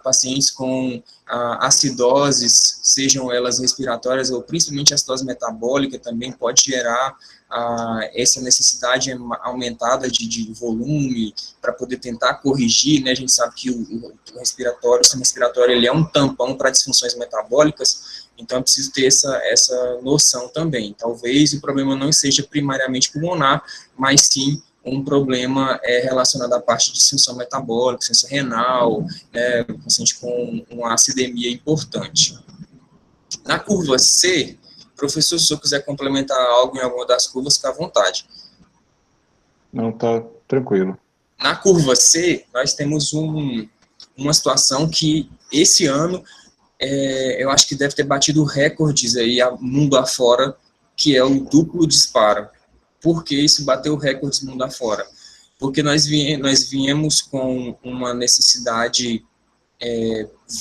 pacientes com acidoses sejam elas respiratórias ou principalmente a acidose metabólica, também pode gerar essa necessidade aumentada de volume para poder tentar corrigir, né? A gente sabe que o respiratório, o sistema respiratório, ele é um tampão para disfunções metabólicas, então é preciso ter essa noção também. Talvez o problema não seja primariamente pulmonar, mas sim um problema relacionado à parte de disfunção metabólica, disfunção renal, paciente com uma acidemia importante. Na curva C, professor, se o senhor quiser complementar algo em alguma das curvas, fica à vontade. Não, tá tranquilo. Na curva C, nós temos uma situação que, esse ano, eu acho que deve ter batido recordes aí, mundo afora, que é o duplo disparo. Por que isso bateu recordes mundo afora? Porque nós viemos com uma necessidade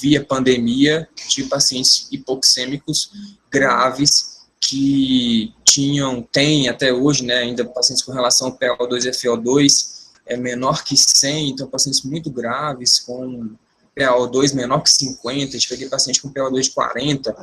via pandemia de pacientes hipoxêmicos graves que tem até hoje, né, ainda pacientes com relação ao PaO2 e FO2 menor que 100, então pacientes muito graves com PaO2 menor que 50, a gente peguei paciente com PaO2 de 40,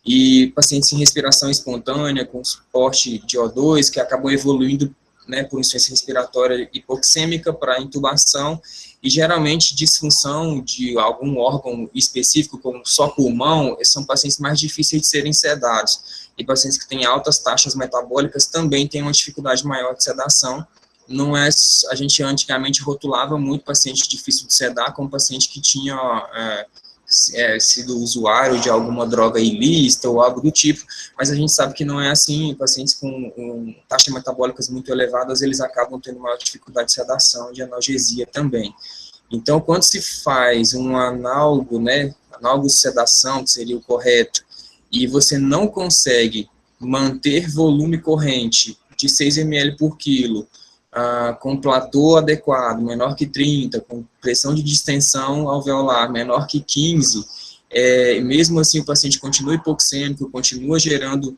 e pacientes em respiração espontânea, com suporte de O2, que acabou evoluindo, né, por insuficiência respiratória hipoxêmica para intubação, e geralmente disfunção de algum órgão específico, como só pulmão, são pacientes mais difíceis de serem sedados, e pacientes que têm altas taxas metabólicas também têm uma dificuldade maior de sedação. Não é, a gente antigamente rotulava muito paciente difícil de sedar como paciente que tinha sido usuário de alguma droga ilícita ou algo do tipo, mas a gente sabe que não é assim. Pacientes com taxas metabólicas muito elevadas, eles acabam tendo maior dificuldade de sedação, de analgesia também. Então, quando se faz um análogo, né, análogo de sedação, que seria o correto, e você não consegue manter volume corrente de 6 ml por quilo, com platô adequado, menor que 30, com pressão de distensão alveolar menor que 15, mesmo assim o paciente continua hipoxêmico, continua gerando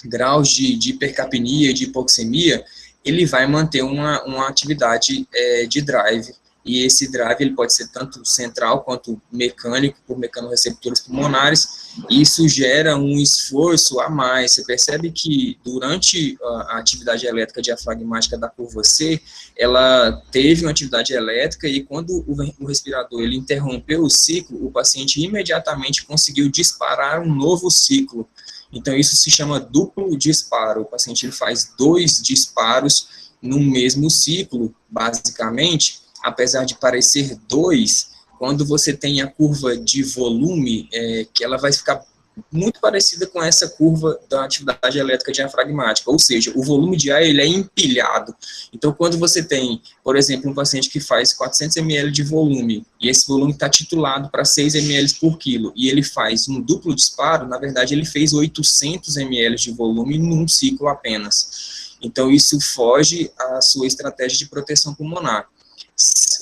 graus de hipercapnia, de hipoxemia, ele vai manter uma atividade de drive, e esse drive ele pode ser tanto central quanto mecânico, por mecanorreceptores pulmonares, e isso gera um esforço a mais. Você percebe que durante a atividade elétrica diafragmática da curva C, ela teve uma atividade elétrica, e quando o respirador ele interrompeu o ciclo, o paciente imediatamente conseguiu disparar um novo ciclo. Então isso se chama duplo disparo. O paciente ele faz 2 disparos no mesmo ciclo, basicamente. Apesar de parecer 2, quando você tem a curva de volume, que ela vai ficar muito parecida com essa curva da atividade elétrica diafragmática, ou seja, o volume de ar ele é empilhado. Então, quando você tem, por exemplo, um paciente que faz 400 ml de volume, e esse volume está titulado para 6 ml por quilo, e ele faz um duplo disparo, na verdade, ele fez 800 ml de volume num ciclo apenas. Então, isso foge à sua estratégia de proteção pulmonar.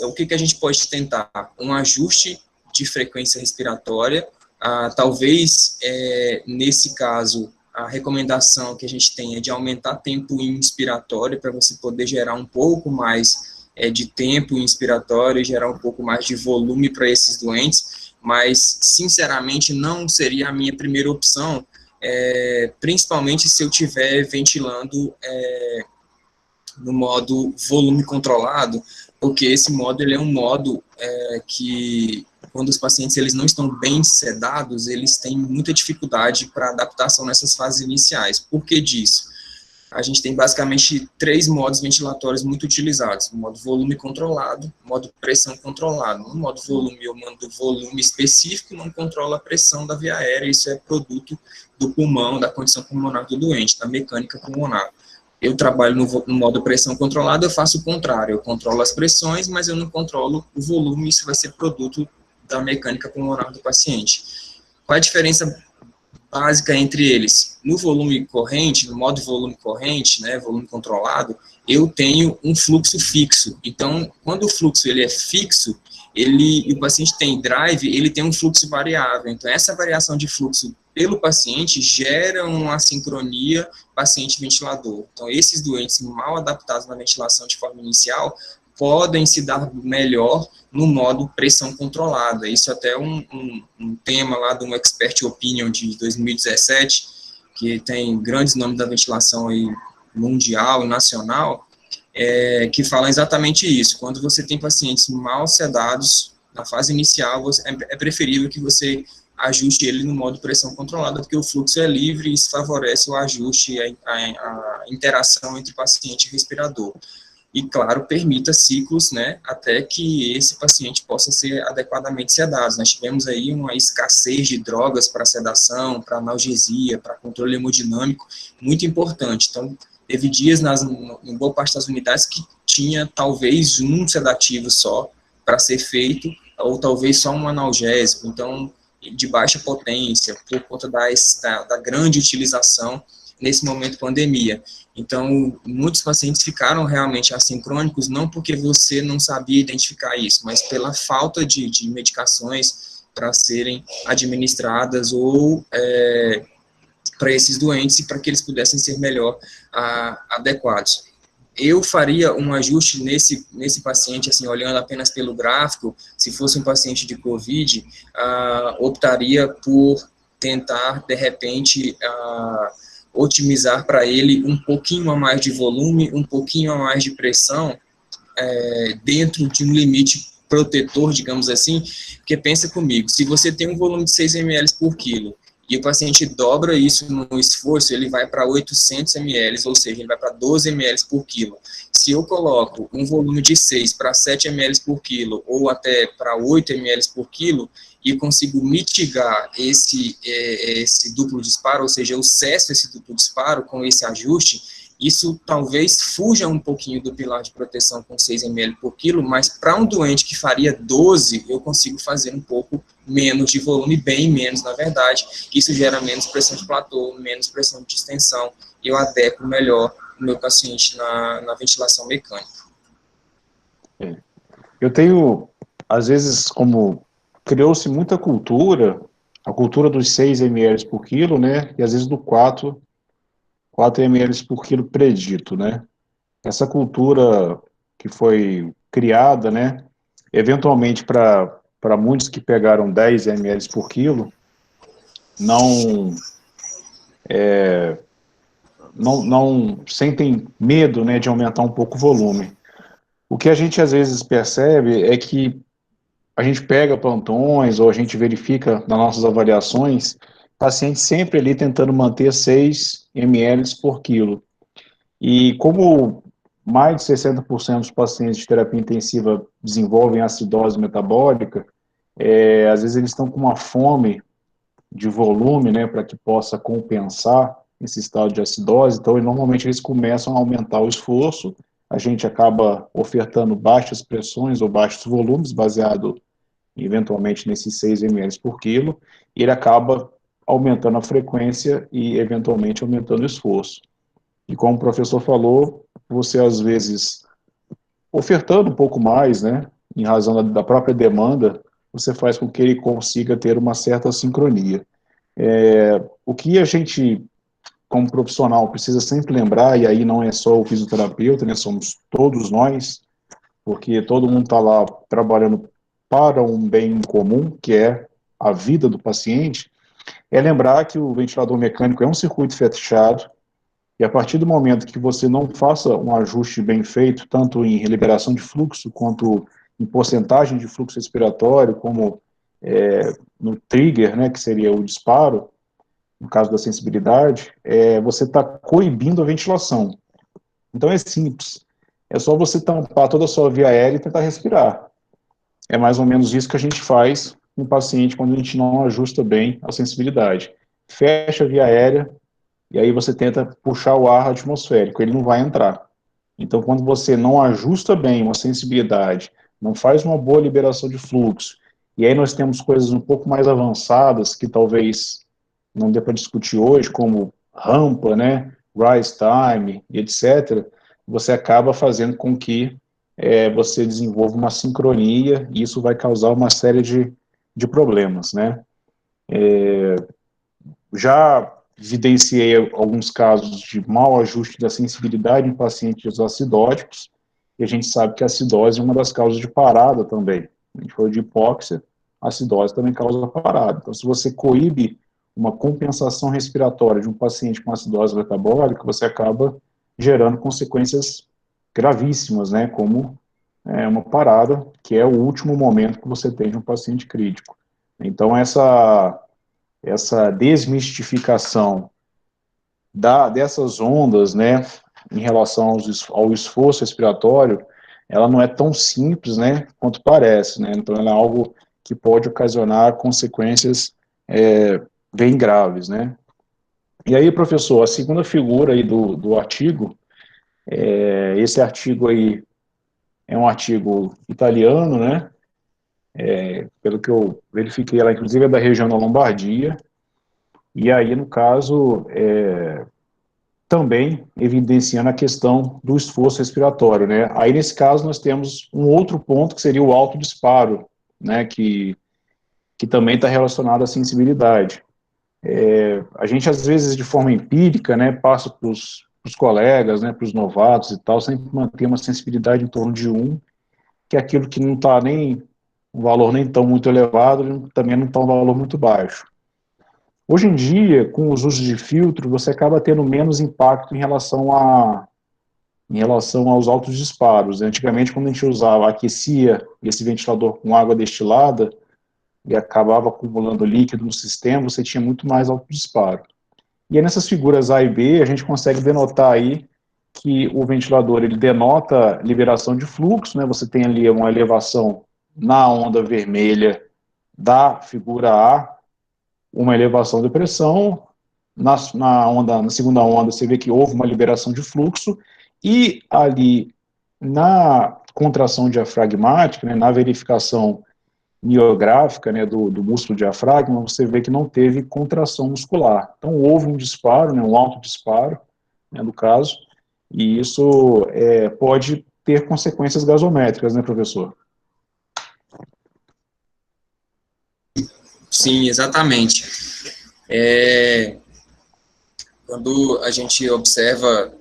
O que a gente pode tentar? Um ajuste de frequência respiratória, talvez, nesse caso, a recomendação que a gente tem é de aumentar tempo inspiratório, para você poder gerar um pouco mais de tempo inspiratório e gerar um pouco mais de volume para esses doentes, mas, sinceramente, não seria a minha primeira opção, principalmente se eu estiver ventilando no modo volume controlado, porque esse modo ele é um modo que, quando os pacientes eles não estão bem sedados, eles têm muita dificuldade para adaptação nessas fases iniciais. Por que disso? A gente tem basicamente 3 modos ventilatórios muito utilizados: o modo volume controlado, o modo pressão controlado. No modo volume, eu mando volume específico, não controla a pressão da via aérea, isso é produto do pulmão, da condição pulmonar do doente, da mecânica pulmonar. Eu trabalho no modo pressão controlada, eu faço o contrário, eu controlo as pressões, mas eu não controlo o volume, isso vai ser produto da mecânica pulmonar do paciente. Qual é a diferença básica entre eles? No volume corrente, no modo volume corrente, né, volume controlado, eu tenho um fluxo fixo. Então, quando o fluxo ele é fixo, o paciente tem drive, ele tem um fluxo variável. Então, essa variação de fluxo pelo paciente gera uma assincronia paciente-ventilador. Então, esses doentes mal adaptados na ventilação de forma inicial podem se dar melhor no modo pressão controlada. Isso até é um tema lá de um Expert Opinion de 2017, que tem grandes nomes da ventilação aí mundial e nacional, que falam exatamente isso. Quando você tem pacientes mal sedados, na fase inicial, é preferível que você ajuste ele no modo pressão controlada, porque o fluxo é livre e isso favorece o ajuste, a interação entre paciente e respirador. E, claro, permita ciclos, né, até que esse paciente possa ser adequadamente sedado. Nós tivemos aí uma escassez de drogas para sedação, para analgesia, para controle hemodinâmico, muito importante. Então, teve dias em boa parte das unidades que tinha talvez um sedativo só para ser feito, ou talvez só um analgésico, então, de baixa potência, por conta da grande utilização nesse momento de pandemia. Então, muitos pacientes ficaram realmente assincrônicos, não porque você não sabia identificar isso, mas pela falta de medicações para serem administradas ou para esses doentes e para que eles pudessem ser melhor adequados. Eu faria um ajuste nesse paciente, assim, olhando apenas pelo gráfico. Se fosse um paciente de COVID, optaria por tentar, de repente, otimizar para ele um pouquinho a mais de volume, um pouquinho a mais de pressão, dentro de um limite protetor, digamos assim, porque pensa comigo, se você tem um volume de 6 ml por quilo, e o paciente dobra isso no esforço, ele vai para 800 ml, ou seja, ele vai para 12 ml por quilo. Se eu coloco um volume de 6 para 7 ml por quilo, ou até para 8 ml por quilo, e consigo mitigar esse duplo disparo, ou seja, eu cesso esse duplo disparo com esse ajuste, isso talvez fuja um pouquinho do pilar de proteção com 6 ml por quilo, mas para um doente que faria 12, eu consigo fazer um pouco menos de volume, bem menos, na verdade. Isso gera menos pressão de platô, menos pressão de distensão, e eu adequo melhor o meu paciente na ventilação mecânica. Eu tenho, às vezes, como criou-se muita cultura, a cultura dos 6 ml por quilo, né, e às vezes do 4 ml por quilo predito, né. Essa cultura que foi criada, né, eventualmente para muitos que pegaram 10 ml por quilo, não, não sentem medo, né, de aumentar um pouco o volume. O que a gente às vezes percebe é que a gente pega plantões ou a gente verifica nas nossas avaliações, pacientes sempre ali tentando manter 6 ml por quilo. E como mais de 60% dos pacientes de terapia intensiva desenvolvem acidose metabólica, às vezes eles estão com uma fome de volume, né, para que possa compensar esse estado de acidose, então normalmente eles começam a aumentar o esforço, a gente acaba ofertando baixas pressões ou baixos volumes, baseado eventualmente nesses 6 ml por quilo, e ele acaba aumentando a frequência e eventualmente aumentando o esforço. E como o professor falou, você às vezes, ofertando um pouco mais, né, em razão da própria demanda, você faz com que ele consiga ter uma certa sincronia. O que a gente, como profissional, precisa sempre lembrar, e aí não é só o fisioterapeuta, né, somos todos nós, porque todo mundo está lá trabalhando para um bem comum, que é a vida do paciente, é lembrar que o ventilador mecânico é um circuito fechado, e a partir do momento que você não faça um ajuste bem feito, tanto em liberação de fluxo, quanto em porcentagem de fluxo respiratório, como no trigger, né, que seria o disparo, no caso da sensibilidade, você está coibindo a ventilação. Então é simples, é só você tampar toda a sua via aérea e tentar respirar. É mais ou menos isso que a gente faz no paciente quando a gente não ajusta bem a sensibilidade. Fecha a via aérea, e aí você tenta puxar o ar atmosférico, ele não vai entrar. Então, quando você não ajusta bem uma sensibilidade, não faz uma boa liberação de fluxo, e aí nós temos coisas um pouco mais avançadas, que talvez não dê para discutir hoje, como rampa, né, rise time, etc., você acaba fazendo com que você desenvolva uma sincronia, e isso vai causar uma série de problemas, né. Já evidenciei alguns casos de mau ajuste da sensibilidade em pacientes acidóticos, e a gente sabe que a acidose é uma das causas de parada também. A gente falou de hipóxia, a acidose também causa parada. Então, se você coíbe uma compensação respiratória de um paciente com acidose metabólica, você acaba gerando consequências gravíssimas, né, como uma parada, que é o último momento que você tem de um paciente crítico. Então, essa desmistificação dessas ondas, né, em relação ao esforço respiratório, ela não é tão simples, né, quanto parece, né, então ela é algo que pode ocasionar consequências bem graves, né. E aí, professor, a segunda figura aí do artigo, esse artigo aí é um artigo italiano, né, pelo que eu verifiquei, ela inclusive é da região da Lombardia, e aí, no caso, também evidenciando a questão do esforço respiratório, né? Aí, nesse caso, nós temos um outro ponto, que seria o autodisparo, né, que também está relacionado à sensibilidade. A gente, às vezes, de forma empírica, né, passa para os colegas, né, para os novatos e tal, sempre manter uma sensibilidade em torno de 1, que é aquilo que não está nem um valor nem tão muito elevado, também não está um valor muito baixo. Hoje em dia, com os usos de filtro, você acaba tendo menos impacto em relação aos altos disparos. Antigamente, quando a gente aquecia esse ventilador com água destilada e acabava acumulando líquido no sistema, você tinha muito mais alto disparo. E aí, nessas figuras A e B, a gente consegue denotar aí que o ventilador ele denota liberação de fluxo, né? Você tem ali uma elevação na onda vermelha da figura A, uma elevação de pressão, na segunda onda você vê que houve uma liberação de fluxo, e ali na contração diafragmática, né, na verificação miográfica, né, do músculo diafragma, você vê que não teve contração muscular. Então houve um disparo, né, um alto disparo, né, no caso, e isso pode ter consequências gasométricas, né, professor? Sim, exatamente. Quando a gente observa,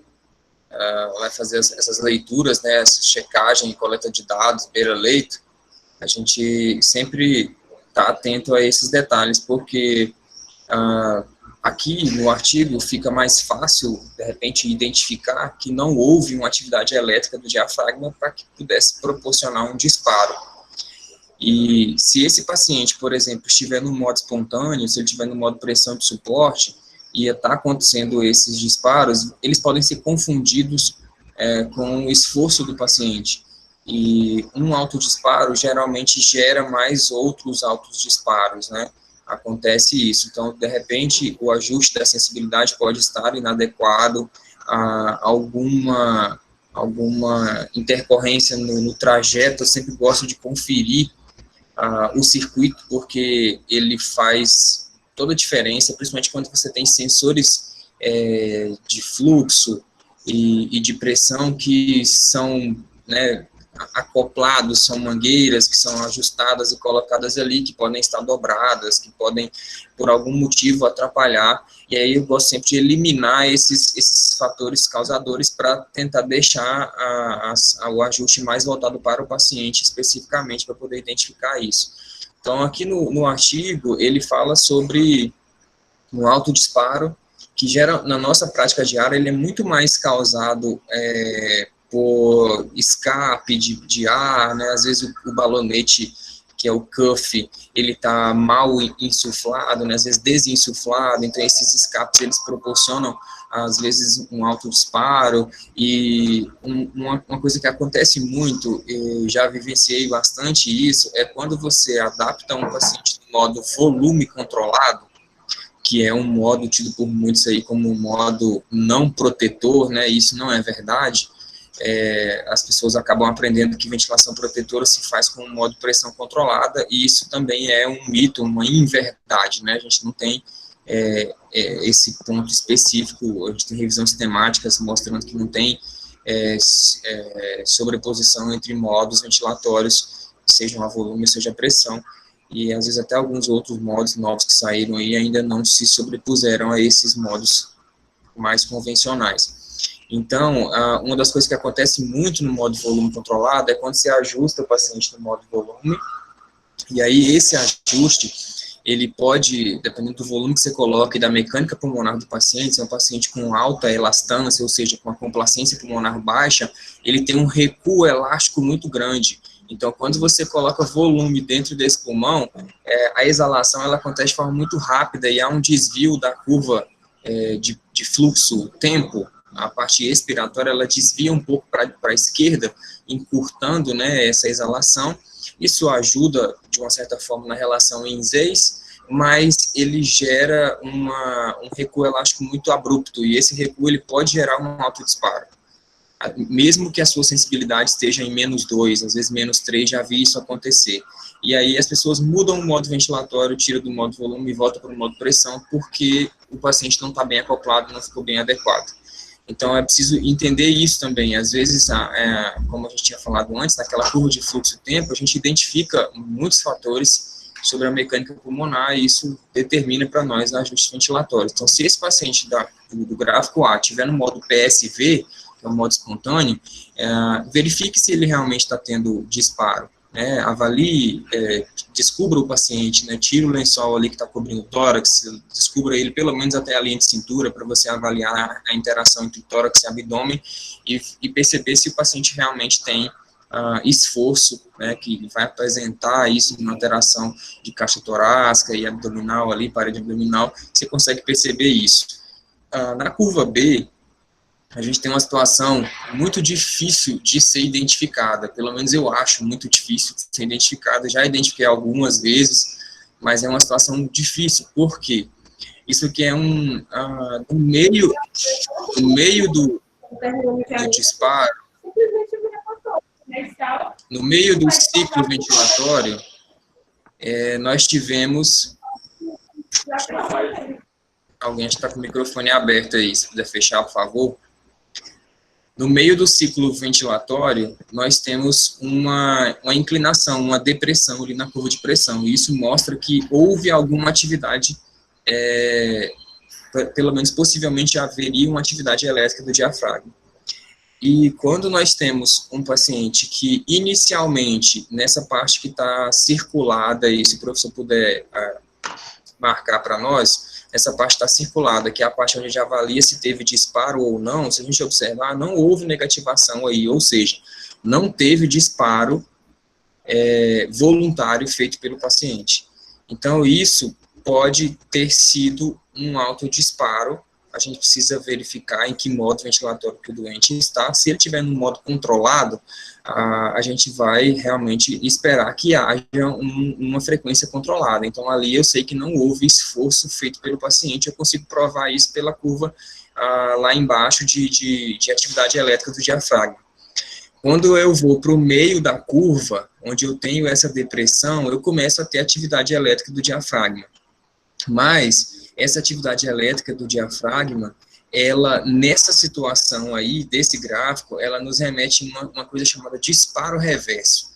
vai fazer essas leituras, né, essa checagem e coleta de dados, beira-leito, a gente sempre está atento a esses detalhes, porque aqui no artigo fica mais fácil, de repente, identificar que não houve uma atividade elétrica do diafragma para que pudesse proporcionar um disparo. E se esse paciente, por exemplo, estiver no modo espontâneo, se ele estiver no modo pressão de suporte, e está acontecendo esses disparos, eles podem ser confundidos com o esforço do paciente. E um autodisparo geralmente gera mais outros autodisparos, né? Acontece isso. Então, de repente, o ajuste da sensibilidade pode estar inadequado, alguma intercorrência no trajeto. Eu sempre gosto de conferir o circuito, porque ele faz toda a diferença, principalmente quando você tem sensores de fluxo e de pressão que são, né, acoplados, são mangueiras que são ajustadas e colocadas ali, que podem estar dobradas, que podem, por algum motivo, atrapalhar, e aí eu gosto sempre de eliminar esses fatores causadores para tentar deixar o ajuste mais voltado para o paciente, especificamente, para poder identificar isso. Então, aqui no artigo, ele fala sobre o autodisparo, que gera, na nossa prática diária, ele é muito mais causado por escape de ar, né? Às vezes o balonete, que é o cuff, ele está mal insuflado, né? Às vezes desinsuflado, então esses escapes, eles proporcionam, às vezes, um alto disparo, e uma coisa que acontece muito, eu já vivenciei bastante isso, é quando você adapta um paciente no modo volume controlado, que é um modo tido por muitos aí como um modo não protetor, né? Isso não é verdade. As pessoas acabam aprendendo que ventilação protetora se faz com um modo de pressão controlada, e isso também é um mito, uma inverdade, né? A gente não tem esse ponto específico, a gente tem revisões sistemáticas mostrando que não tem sobreposição entre modos ventilatórios, seja a volume, seja a pressão, e às vezes até alguns outros modos novos que saíram aí ainda não se sobrepuseram a esses modos mais convencionais. Então, uma das coisas que acontece muito no modo volume controlado é quando você ajusta o paciente no modo volume, e aí esse ajuste, ele pode, dependendo do volume que você coloca e da mecânica pulmonar do paciente, se é um paciente com alta elastância, ou seja, com uma complacência pulmonar baixa, ele tem um recuo elástico muito grande. Então, quando você coloca volume dentro desse pulmão, a exalação ela acontece de forma muito rápida e há um desvio da curva de fluxo-tempo. A parte expiratória ela desvia um pouco para a esquerda, encurtando, né, essa exalação. Isso ajuda, de uma certa forma, na relação INS, mas ele gera um recuo elástico muito abrupto, e esse recuo ele pode gerar um autodisparo. Mesmo que a sua sensibilidade esteja em -2, às vezes -3, já vi isso acontecer. E aí as pessoas mudam o modo ventilatório, tiram do modo volume e voltam para o modo pressão, porque o paciente não está bem acoplado, não ficou bem adequado. Então, é preciso entender isso também. Às vezes, como a gente tinha falado antes, naquela curva de fluxo-tempo, a gente identifica muitos fatores sobre a mecânica pulmonar e isso determina para nós ajustes ventilatórios. Então, se esse paciente do gráfico A estiver no modo PSV, que é o modo espontâneo, verifique se ele realmente está tendo disparo. Avalie, descubra o paciente, tire o lençol ali que está cobrindo o tórax, descubra ele pelo menos até a linha de cintura, para você avaliar a interação entre tórax e abdômen e perceber se o paciente realmente tem esforço, que vai apresentar isso em uma alteração de caixa torácica e abdominal ali, parede abdominal, você consegue perceber isso. Na curva B, a gente tem uma situação muito difícil de ser identificada, pelo menos eu acho muito difícil de ser identificada, já identifiquei algumas vezes, mas é uma situação difícil, por quê? Isso aqui é no meio do disparo, no meio do ciclo ventilatório, nós tivemos... Alguém está com o microfone aberto aí, se puder fechar, por favor. No meio do ciclo ventilatório, nós temos uma inclinação, uma depressão ali na curva de pressão, e isso mostra que houve alguma atividade, pelo menos possivelmente haveria uma atividade elétrica do diafragma. E quando nós temos um paciente que inicialmente, nessa parte que está circulada, e se o professor puder marcar para nós, essa parte está circulada, que é a parte onde a gente avalia se teve disparo ou não. Se a gente observar, não houve negativação aí, ou seja, não teve disparo voluntário feito pelo paciente. Então, isso pode ter sido um autodisparo. A gente precisa verificar em que modo ventilatório que o doente está. Se ele estiver no modo controlado, a gente vai realmente esperar que haja uma frequência controlada. Então, ali eu sei que não houve esforço feito pelo paciente, eu consigo provar isso pela curva lá embaixo de atividade elétrica do diafragma. Quando eu vou para o meio da curva, onde eu tenho essa depressão, eu começo a ter atividade elétrica do diafragma. Mas essa atividade elétrica do diafragma, ela, nessa situação aí, desse gráfico, ela nos remete a uma coisa chamada disparo reverso.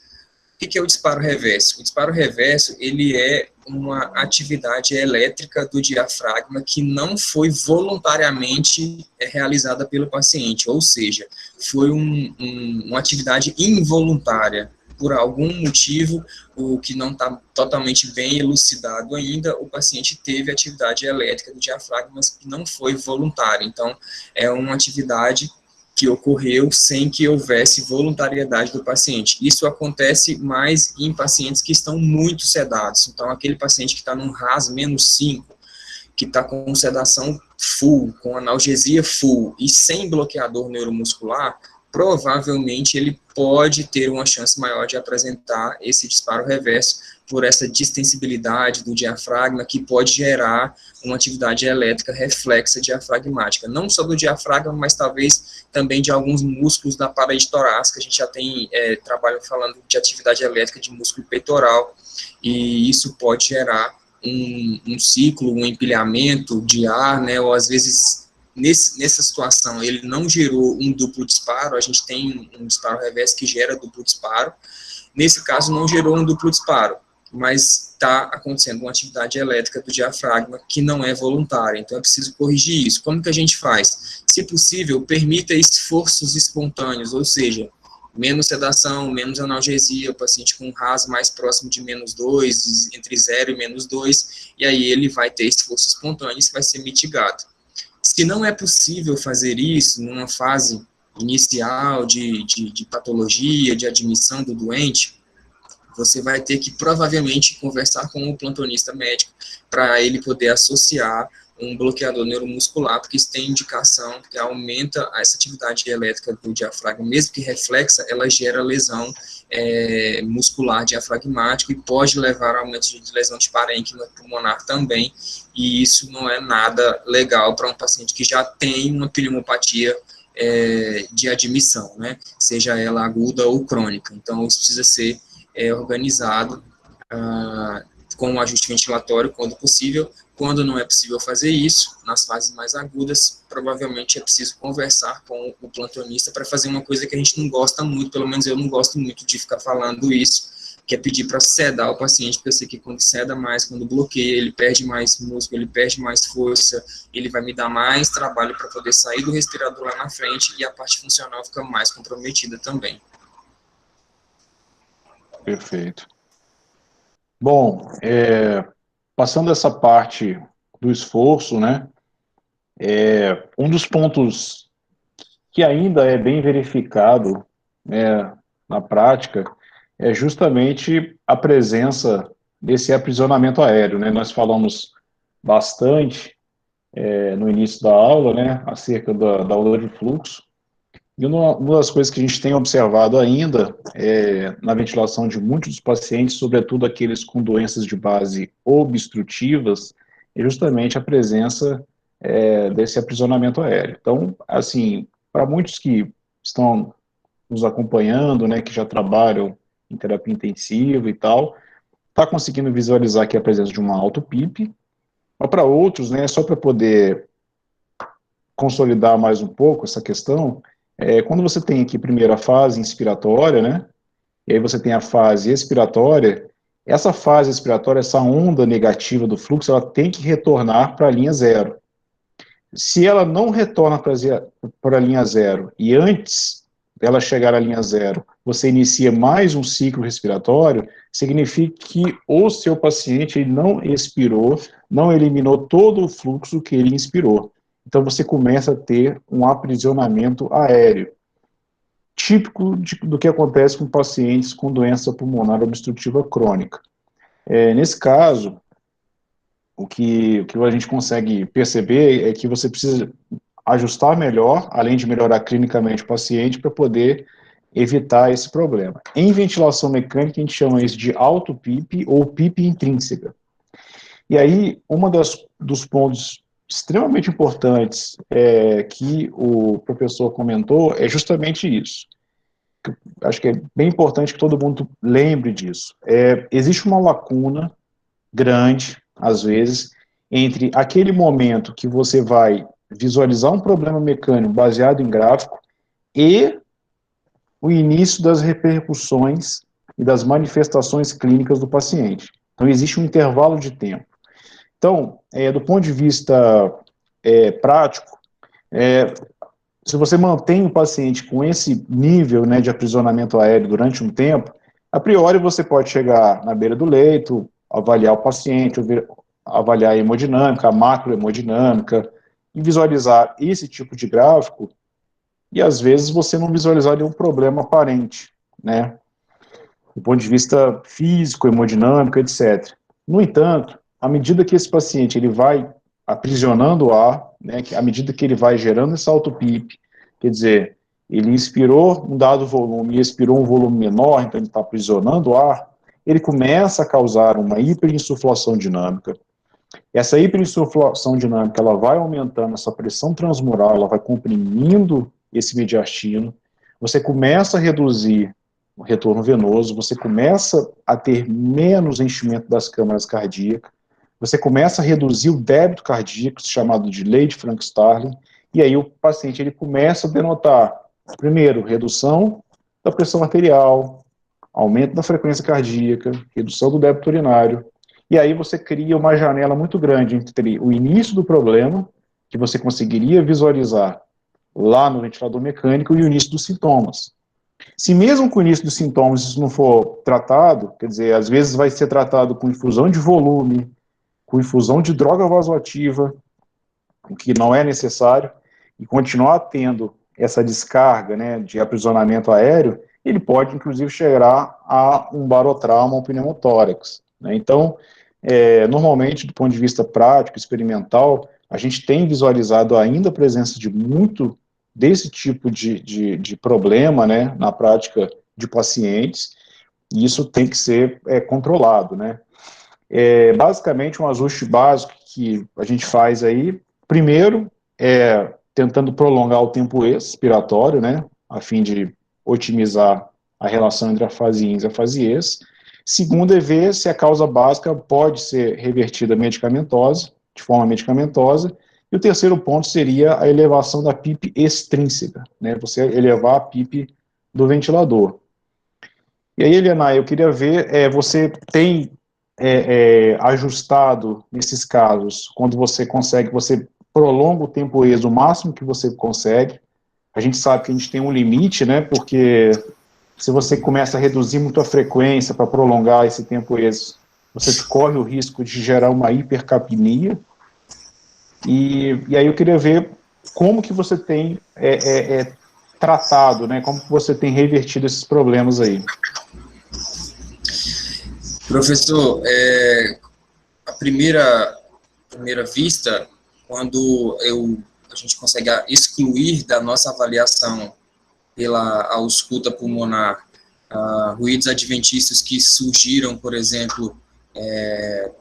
O que é o disparo reverso? O disparo reverso, ele é uma atividade elétrica do diafragma que não foi voluntariamente realizada pelo paciente, ou seja, foi uma atividade involuntária. Por algum motivo, o que não está totalmente bem elucidado ainda, o paciente teve atividade elétrica do diafragma, mas que não foi voluntária. Então, é uma atividade que ocorreu sem que houvesse voluntariedade do paciente. Isso acontece mais em pacientes que estão muito sedados. Então, aquele paciente que está num RAS -5, que está com sedação full, com analgesia full e sem bloqueador neuromuscular, provavelmente ele pode ter uma chance maior de apresentar esse disparo reverso por essa distensibilidade do diafragma que pode gerar uma atividade elétrica reflexa diafragmática, não só do diafragma, mas talvez também de alguns músculos da parede torácica. A gente já tem trabalho falando de atividade elétrica de músculo peitoral, e isso pode gerar um ciclo, um empilhamento de ar, ou às vezes nessa situação ele não gerou um duplo disparo, a gente tem um disparo reverso que gera duplo disparo. Nesse caso não gerou um duplo disparo, mas está acontecendo uma atividade elétrica do diafragma que não é voluntária, então é preciso corrigir isso. Como que a gente faz? Se possível, permita esforços espontâneos, ou seja, menos sedação, menos analgesia, o paciente com um RAS mais próximo de -2, entre 0 e -2, e aí ele vai ter esforço espontâneo, isso vai ser mitigado. Se não é possível fazer isso numa fase inicial de patologia, de admissão do doente, você vai ter que provavelmente conversar com o plantonista médico para ele poder associar um bloqueador neuromuscular, porque isso tem indicação que aumenta essa atividade elétrica do diafragma, mesmo que reflexa, ela gera lesão muscular diafragmática e pode levar a aumento de lesão de parênquima pulmonar também, e isso não é nada legal para um paciente que já tem uma pneumopatia de admissão, né, seja ela aguda ou crônica. Então, isso precisa ser organizado com um ajuste ventilatório quando possível. Quando não é possível fazer isso, nas fases mais agudas, provavelmente é preciso conversar com o plantonista para fazer uma coisa que a gente não gosta muito, pelo menos eu não gosto muito de ficar falando isso, que é pedir para sedar o paciente, porque eu sei que quando seda mais, quando bloqueia, ele perde mais músculo, ele perde mais força, ele vai me dar mais trabalho para poder sair do respirador lá na frente e a parte funcional fica mais comprometida também. Perfeito. Bom, passando essa parte do esforço, né, um dos pontos que ainda é bem verificado, né, na prática é justamente a presença desse aprisionamento aéreo, né. Nós falamos bastante no início da aula, né, acerca da aula de fluxo, e uma das coisas que a gente tem observado ainda na ventilação de muitos dos pacientes, sobretudo aqueles com doenças de base obstrutivas, é justamente a presença desse aprisionamento aéreo. Então, assim, para muitos que estão nos acompanhando, né, que já trabalham em terapia intensiva e tal, está conseguindo visualizar aqui a presença de uma auto-PIP, mas para outros, né, só para poder consolidar mais um pouco essa questão, quando você tem aqui primeiro a fase inspiratória, né, e aí você tem a fase expiratória, essa fase expiratória, essa onda negativa do fluxo, ela tem que retornar para a linha zero. Se ela não retorna para a linha zero, e antes dela chegar à linha zero, você inicia mais um ciclo respiratório, significa que o seu paciente ele não expirou, não eliminou todo o fluxo que ele inspirou. Então você começa a ter um aprisionamento aéreo, típico do que acontece com pacientes com doença pulmonar obstrutiva crônica. Nesse caso, o que a gente consegue perceber é que você precisa ajustar melhor, além de melhorar clinicamente o paciente, para poder evitar esse problema. Em ventilação mecânica, a gente chama isso de auto-PIP ou PIP intrínseca. E aí, dos pontos extremamente importantes que o professor comentou é justamente isso. Acho que é bem importante que todo mundo lembre disso. Existe uma lacuna grande, às vezes, entre aquele momento que você vai visualizar um problema mecânico baseado em gráfico e o início das repercussões e das manifestações clínicas do paciente. Então, existe um intervalo de tempo. Então, do ponto de vista prático, se você mantém o paciente com esse nível, né, de aprisionamento aéreo durante um tempo, a priori você pode chegar na beira do leito, avaliar o paciente, avaliar a hemodinâmica, a macrohemodinâmica, e visualizar esse tipo de gráfico, e às vezes você não visualizar nenhum problema aparente, né, do ponto de vista físico, hemodinâmico, etc. No entanto, à medida que esse paciente ele vai aprisionando o ar, né, à medida que ele vai gerando esse auto-PIP, quer dizer, ele inspirou um dado volume e expirou um volume menor, então ele está aprisionando o ar, ele começa a causar uma hiperinsuflação dinâmica. Essa hiperinsuflação dinâmica, ela vai aumentando essa pressão transmural, ela vai comprimindo esse mediastino, você começa a reduzir o retorno venoso, você começa a ter menos enchimento das câmaras cardíacas, você começa a reduzir o débito cardíaco, chamado de lei de Frank-Starling, e aí o paciente ele começa a denotar, primeiro, redução da pressão arterial, aumento da frequência cardíaca, redução do débito urinário, e aí você cria uma janela muito grande entre o início do problema, que você conseguiria visualizar lá no ventilador mecânico, e o início dos sintomas. Se mesmo com o início dos sintomas isso não for tratado, quer dizer, às vezes vai ser tratado com infusão de volume, com infusão de droga vasoativa, o que não é necessário, e continuar tendo essa descarga, né, de aprisionamento aéreo, ele pode, inclusive, chegar a um barotrauma, um pneumotórax, né? Então, normalmente, do ponto de vista prático, experimental, a gente tem visualizado ainda a presença de muito desse tipo de problema, né, na prática de pacientes, e isso tem que ser controlado, né? Basicamente, um ajuste básico que a gente faz aí, primeiro, tentando prolongar o tempo expiratório, né, a fim de otimizar a relação entre a fase INS e a fase ES. Segundo, é ver se a causa básica pode ser revertida medicamentosa, de forma medicamentosa. E o terceiro ponto seria a elevação da PIP extrínseca, né, você elevar a PIP do ventilador. E aí, Eliana, eu queria ver, você tem ajustado nesses casos, quando você consegue, você prolonga o tempo ESO o máximo que você consegue. A gente sabe que a gente tem um limite, né, porque se você começa a reduzir muito a frequência para prolongar esse tempo ESO, você corre o risco de gerar uma hipercapnia. E aí eu queria ver como que você tem tratado, né, como que você tem revertido esses problemas aí. Professor, a primeira vista, quando a gente consegue excluir da nossa avaliação pela ausculta pulmonar ruídos adventícios que surgiram, por exemplo,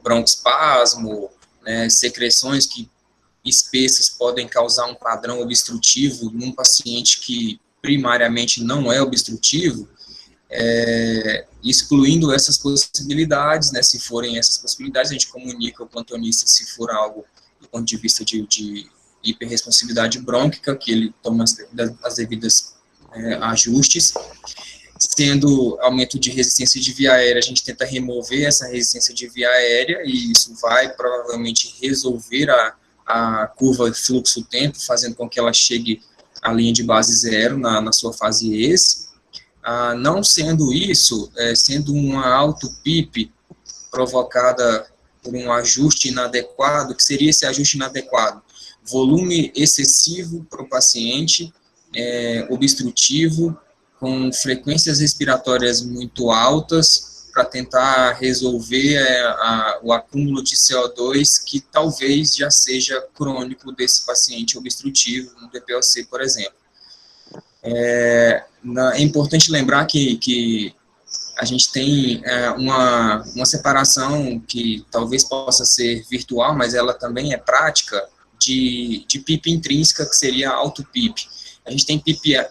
broncoespasmo, né, secreções que espessas podem causar um padrão obstrutivo num paciente que primariamente não é obstrutivo, excluindo essas possibilidades, né, se forem essas possibilidades, a gente comunica ao plantonista se for algo do ponto de vista de hiperresponsividade brônquica, que ele toma as devidas ajustes. Sendo aumento de resistência de via aérea, a gente tenta remover essa resistência de via aérea, e isso vai provavelmente resolver a curva de fluxo-tempo, fazendo com que ela chegue à linha de base zero na sua fase ES. Não sendo isso, sendo uma auto-PIP provocada por um ajuste inadequado, que seria esse ajuste inadequado? Volume excessivo para o paciente, obstrutivo, com frequências respiratórias muito altas, para tentar resolver o acúmulo de CO2, que talvez já seja crônico desse paciente obstrutivo, no DPOC, por exemplo. É importante lembrar que a gente tem uma separação que talvez possa ser virtual, mas ela também é prática, de PIP intrínseca, que seria a auto-PIP. A gente tem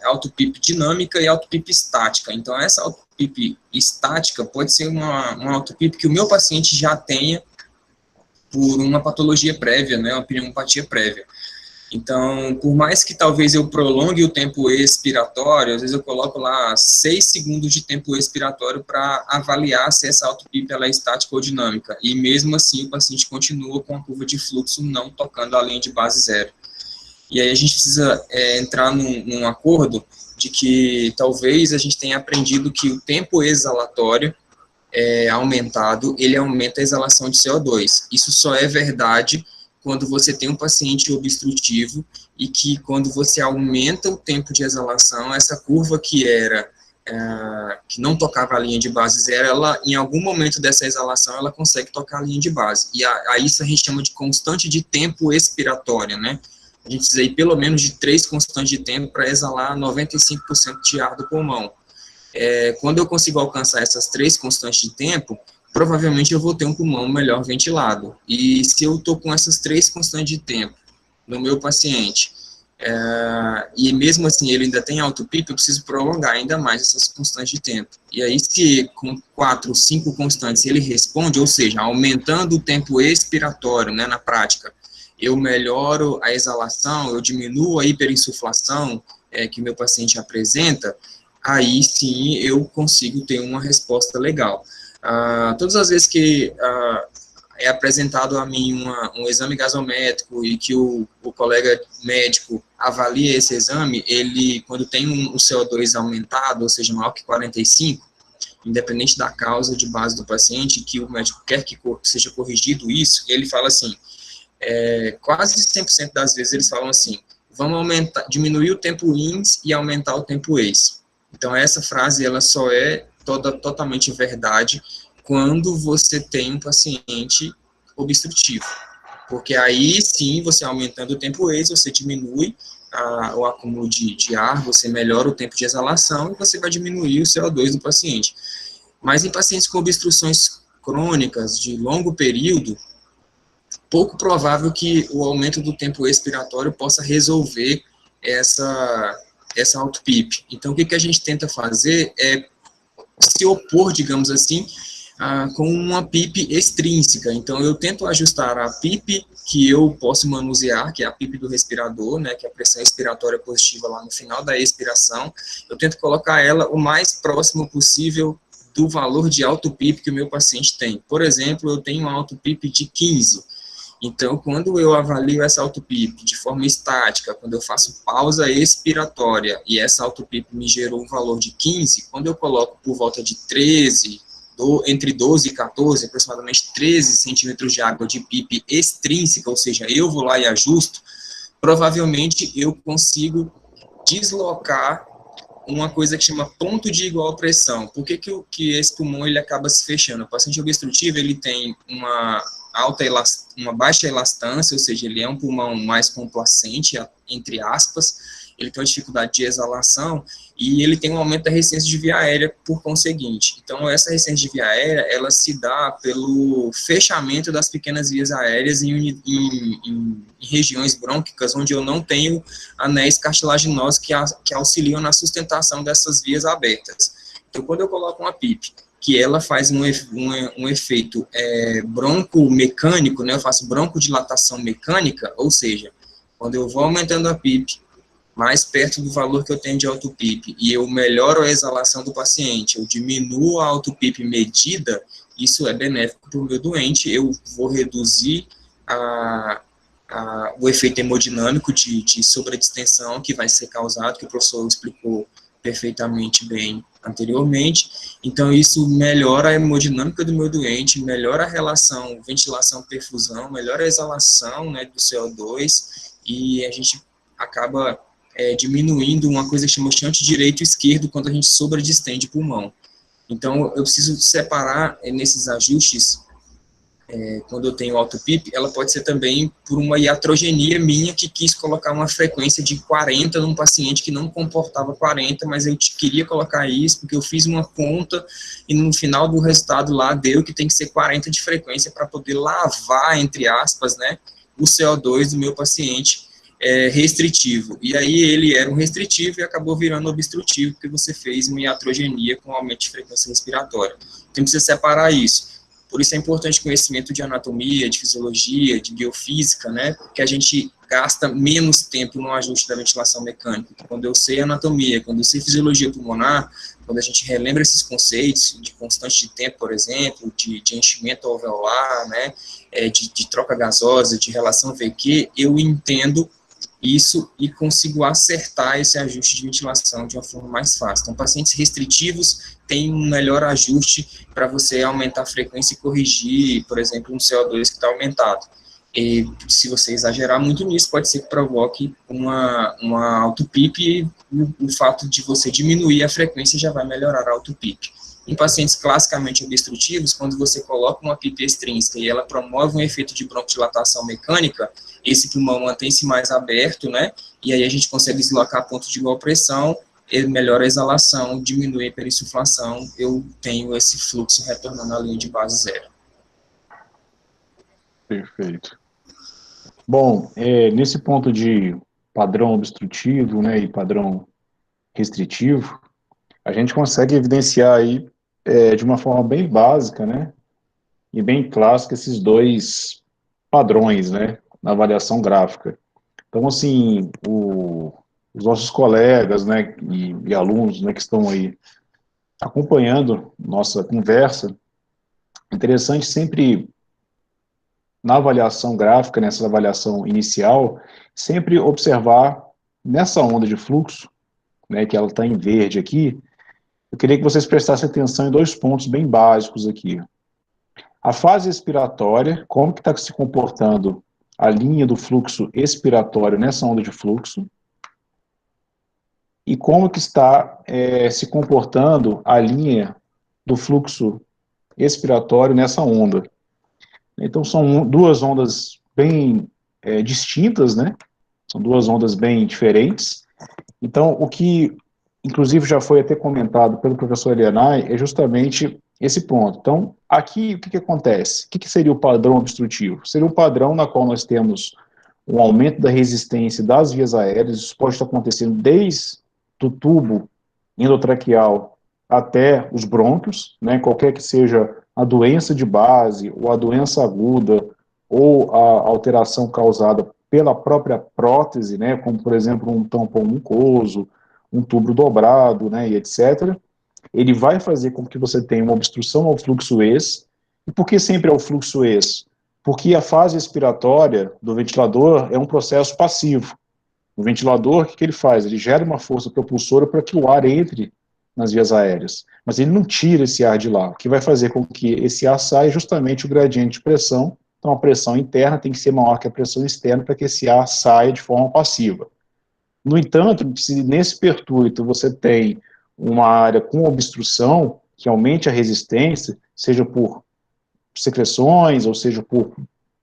auto-PIP dinâmica e auto-PIP estática. Então, essa auto-PIP estática pode ser uma auto-PIP que o meu paciente já tenha por uma patologia prévia, né, uma pneumopatia prévia. Então, por mais que talvez eu prolongue o tempo expiratório, às vezes eu coloco lá 6 segundos de tempo expiratório para avaliar se essa auto-PIP é estática ou dinâmica. E mesmo assim o paciente continua com a curva de fluxo não tocando a linha de base zero. E aí a gente precisa entrar num acordo de que talvez a gente tenha aprendido que o tempo exalatório aumentado, ele aumenta a exalação de CO2. Isso só é verdade quando você tem um paciente obstrutivo e que quando você aumenta o tempo de exalação, essa curva que não tocava a linha de base zero, ela, em algum momento dessa exalação, ela consegue tocar a linha de base. E a isso a gente chama de constante de tempo expiratória, né? A gente precisa ir pelo menos de 3 constantes de tempo para exalar 95% de ar do pulmão. Quando eu consigo alcançar essas 3 constantes de tempo, provavelmente eu vou ter um pulmão melhor ventilado. E se eu estou com essas 3 constantes de tempo no meu paciente, e mesmo assim ele ainda tem auto-PIP, eu preciso prolongar ainda mais essas constantes de tempo. E aí, se com 4, 5 constantes ele responde, ou seja, aumentando o tempo expiratório, né, na prática, eu melhoro a exalação, eu diminuo a hiperinsuflação que meu paciente apresenta, aí sim eu consigo ter uma resposta legal. Todas as vezes que é apresentado a mim um exame gasométrico e que o colega médico avalia esse exame, ele, quando tem o CO2 aumentado, ou seja, maior que 45, independente da causa de base do paciente, que o médico quer que seja corrigido isso, ele fala assim, quase 100% das vezes eles falam assim, vamos diminuir o tempo ins e aumentar o tempo ex. Então, essa frase, ela só é totalmente verdade quando você tem um paciente obstrutivo. Porque aí, sim, você aumentando o tempo ex, você diminui o acúmulo de ar, você melhora o tempo de exalação e você vai diminuir o CO2 do paciente. Mas em pacientes com obstruções crônicas de longo período, pouco provável que o aumento do tempo expiratório possa resolver essa auto-PIP. Então, o que a gente tenta fazer é se opor, digamos assim, com uma PIP extrínseca. Então, eu tento ajustar a PIP que eu posso manusear, que é a PIP do respirador, né, que é a pressão expiratória positiva lá no final da expiração. Eu tento colocar ela o mais próximo possível do valor de auto-PIP que o meu paciente tem. Por exemplo, eu tenho um auto-PIP de 15. Então, quando eu avalio essa auto-PIP de forma estática, quando eu faço pausa expiratória e essa auto-PIP me gerou um valor de 15, quando eu coloco por volta de 13, entre 12 e 14, aproximadamente 13 centímetros de água de PIP extrínseca, ou seja, eu vou lá e ajusto, provavelmente eu consigo deslocar uma coisa que chama ponto de igual pressão. Por que esse pulmão ele acaba se fechando? O paciente obstrutivo ele tem uma baixa elastância, ou seja, ele é um pulmão mais complacente, entre aspas, ele tem uma dificuldade de exalação e ele tem um aumento da resistência de via aérea por conseguinte. Então, essa resistência de via aérea, ela se dá pelo fechamento das pequenas vias aéreas em regiões brônquicas, onde eu não tenho anéis cartilaginosos que auxiliam na sustentação dessas vias abertas. Então, quando eu coloco uma PIP, que ela faz um efeito broncomecânico, né, eu faço broncodilatação mecânica, ou seja, quando eu vou aumentando a PIP, mais perto do valor que eu tenho de auto-PIP, e eu melhoro a exalação do paciente, eu diminuo a auto-PIP medida, isso é benéfico para o meu doente, eu vou reduzir o efeito hemodinâmico de sobredistensão que vai ser causado, que o professor explicou perfeitamente bem anteriormente. Então, isso melhora a hemodinâmica do meu doente, melhora a relação ventilação-perfusão, melhora a exalação, né, do CO2, e a gente acaba diminuindo uma coisa que chama chante direito e esquerdo quando a gente sobredistende o pulmão. Então, eu preciso separar nesses ajustes, quando eu tenho auto-PIP, ela pode ser também por uma iatrogenia minha que quis colocar uma frequência de 40 num paciente que não comportava 40, mas eu queria colocar isso porque eu fiz uma conta e no final do resultado lá deu que tem que ser 40 de frequência para poder lavar, entre aspas, né, o CO2 do meu paciente restritivo. E aí ele era um restritivo e acabou virando obstrutivo porque você fez uma iatrogenia com aumento de frequência respiratória. Então precisa separar isso. Por isso é importante conhecimento de anatomia, de fisiologia, de biofísica, né? Porque a gente gasta menos tempo no ajuste da ventilação mecânica. Quando eu sei anatomia, quando eu sei fisiologia pulmonar, quando a gente relembra esses conceitos de constante de tempo, por exemplo, de enchimento alveolar, né? De troca gasosa, de relação VQ, eu entendo isso e consigo acertar esse ajuste de ventilação de uma forma mais fácil. Então, pacientes restritivos têm um melhor ajuste para você aumentar a frequência e corrigir, por exemplo, um CO2 que está aumentado. E se você exagerar muito nisso, pode ser que provoque uma auto-PIP e o fato de você diminuir a frequência já vai melhorar a auto-PIP. Em pacientes classicamente obstrutivos, quando você coloca uma PIP extrínseca e ela promove um efeito de broncodilatação mecânica, esse pulmão mantém-se mais aberto, né? E aí a gente consegue deslocar a ponto de igual pressão, ele melhora a exalação, diminui a hiperinsuflação, eu tenho esse fluxo retornando à linha de base zero. Perfeito. Bom, nesse ponto de padrão obstrutivo, né, e padrão restritivo, a gente consegue evidenciar aí, de uma forma bem básica, né, e bem clássica, esses dois padrões, né, na avaliação gráfica. Então, assim, os nossos colegas, né, e alunos, né, que estão aí acompanhando nossa conversa, é interessante sempre na avaliação gráfica, nessa avaliação inicial, sempre observar nessa onda de fluxo, né, que ela está em verde aqui, eu queria que vocês prestassem atenção em 2 pontos bem básicos aqui. A fase expiratória, como que está se comportando a linha do fluxo expiratório nessa onda de fluxo, e como que está se comportando a linha do fluxo expiratório nessa onda. Então, são 2 ondas bem distintas, né? São 2 ondas bem diferentes. Então, o que, inclusive, já foi até comentado pelo professor Elianay, é justamente esse ponto. Então, aqui, o que acontece? O que seria o padrão obstrutivo? Seria um padrão na qual nós temos um aumento da resistência das vias aéreas. Isso pode estar acontecendo desde o tubo endotraqueal até os brônquios, né, qualquer que seja a doença de base, ou a doença aguda, ou a alteração causada pela própria prótese, né, como, por exemplo, um tampão mucoso, um tubo dobrado, né, e etc., ele vai fazer com que você tenha uma obstrução ao fluxo ex. E por que sempre é o fluxo ex? Porque a fase expiratória do ventilador é um processo passivo. O ventilador, o que ele faz? Ele gera uma força propulsora para que o ar entre nas vias aéreas, mas ele não tira esse ar de lá. O que vai fazer com que esse ar saia é justamente o gradiente de pressão. Então, a pressão interna tem que ser maior que a pressão externa para que esse ar saia de forma passiva. No entanto, se nesse pertuito você tem uma área com obstrução, que aumente a resistência, seja por secreções, ou seja por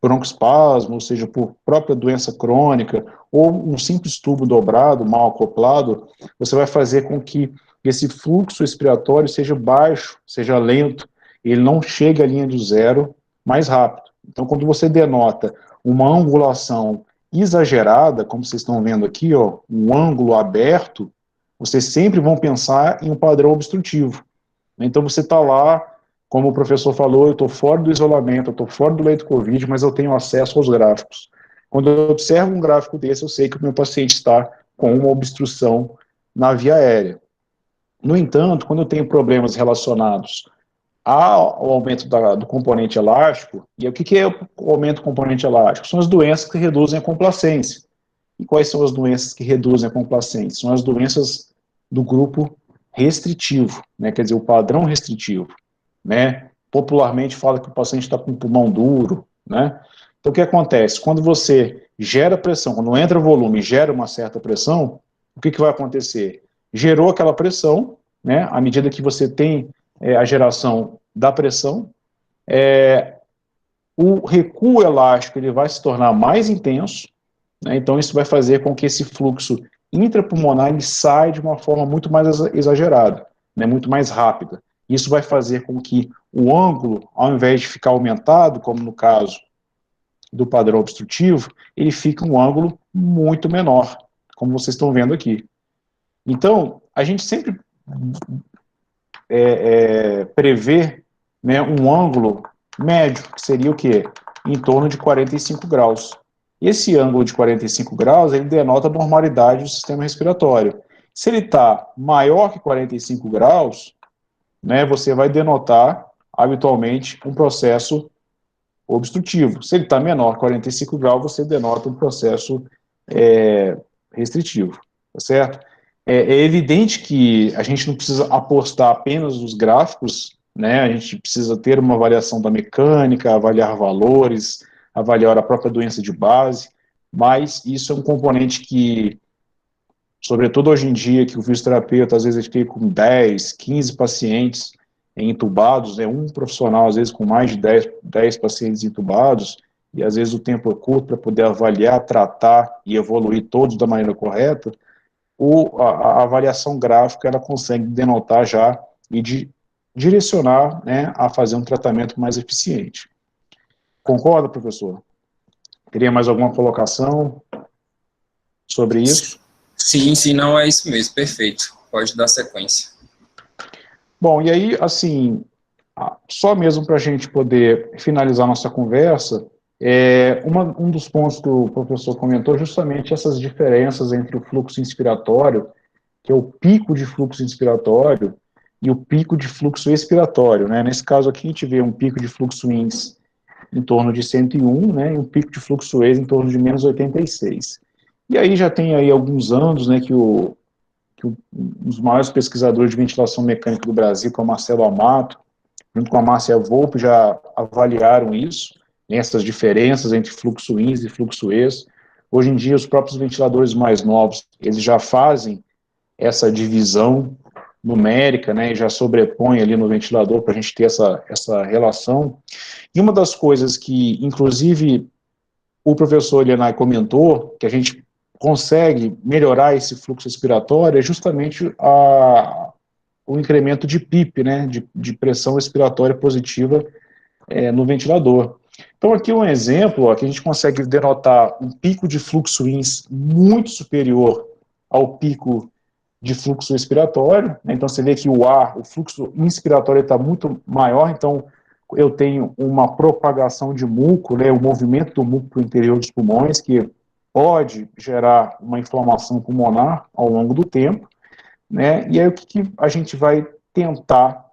broncoespasmo, ou seja por própria doença crônica, ou um simples tubo dobrado, mal acoplado, você vai fazer com que esse fluxo expiratório seja baixo, seja lento, ele não chegue à linha do zero mais rápido. Então, quando você denota uma angulação exagerada, como vocês estão vendo aqui, ó, um ângulo aberto, vocês sempre vão pensar em um padrão obstrutivo. Então, você está lá, como o professor falou, eu estou fora do isolamento, eu estou fora do leito Covid, mas eu tenho acesso aos gráficos. Quando eu observo um gráfico desse, eu sei que o meu paciente está com uma obstrução na via aérea. No entanto, quando eu tenho problemas relacionados ao aumento do componente elástico, e o que é o aumento do componente elástico? São as doenças que reduzem a complacência. E quais são as doenças que reduzem a complacência? São as doenças do grupo restritivo, né? Quer dizer, o padrão restritivo, né? Popularmente fala que o paciente está com o pulmão duro, né? Então, o que acontece? Quando você gera pressão, quando entra volume e gera uma certa pressão, o que vai acontecer? Gerou aquela pressão, né? À medida que você tem a geração da pressão, o recuo elástico ele vai se tornar mais intenso, né? Então isso vai fazer com que esse fluxo intrapulmonar ele saia de uma forma muito mais exagerada, né? Muito mais rápida. Isso vai fazer com que o ângulo, ao invés de ficar aumentado, como no caso do padrão obstrutivo, ele fica um ângulo muito menor, como vocês estão vendo aqui. Então, a gente sempre prevê, né, um ângulo médio, que seria o quê? Em torno de 45 graus. Esse ângulo de 45 graus, ele denota a normalidade do sistema respiratório. Se ele está maior que 45 graus, né, você vai denotar, habitualmente, um processo obstrutivo. Se ele está menor que 45 graus, você denota um processo restritivo, tá certo? É evidente que a gente não precisa apostar apenas nos gráficos, né? A gente precisa ter uma avaliação da mecânica, avaliar valores, avaliar a própria doença de base, mas isso é um componente que, sobretudo hoje em dia, que o fisioterapeuta, às vezes, ele fica com 10, 15 pacientes entubados, né? Um profissional, às vezes, com mais de 10 pacientes entubados, e às vezes o tempo é curto para poder avaliar, tratar e evoluir todos da maneira correta, a avaliação gráfica ela consegue denotar já e direcionar, né, a fazer um tratamento mais eficiente. Concorda, professor? Teria mais alguma colocação sobre isso? Sim, não, é isso mesmo, perfeito. Pode dar sequência. Bom, e aí, assim, só mesmo para a gente poder finalizar nossa conversa, um dos pontos que o professor comentou, justamente essas diferenças entre o fluxo inspiratório, que é o pico de fluxo inspiratório, e o pico de fluxo expiratório, né? Nesse caso aqui, a gente vê um pico de fluxo ins em torno de 101, né, e um pico de fluxo ESA em torno de menos 86. E aí já tem aí alguns anos, né, que um dos maiores pesquisadores de ventilação mecânica do Brasil, que é o Marcelo Amato, junto com a Márcia Volpe, já avaliaram isso, né, essas diferenças entre fluxo INS e fluxo ES. Hoje em dia, os próprios ventiladores mais novos, eles já fazem essa divisão numérica, né, e já sobrepõe ali no ventilador para a gente ter essa relação. E uma das coisas que, inclusive, o professor Elianai comentou, que a gente consegue melhorar esse fluxo respiratório, é justamente o incremento de PIP, né, de pressão respiratória positiva no ventilador. Então, aqui um exemplo, ó, que a gente consegue denotar um pico de fluxo INS muito superior ao pico de fluxo expiratório, né? Então você vê que o fluxo inspiratório está muito maior, então eu tenho uma propagação de muco, né, o movimento do muco para o interior dos pulmões, que pode gerar uma inflamação pulmonar ao longo do tempo, né, e aí o que a gente vai tentar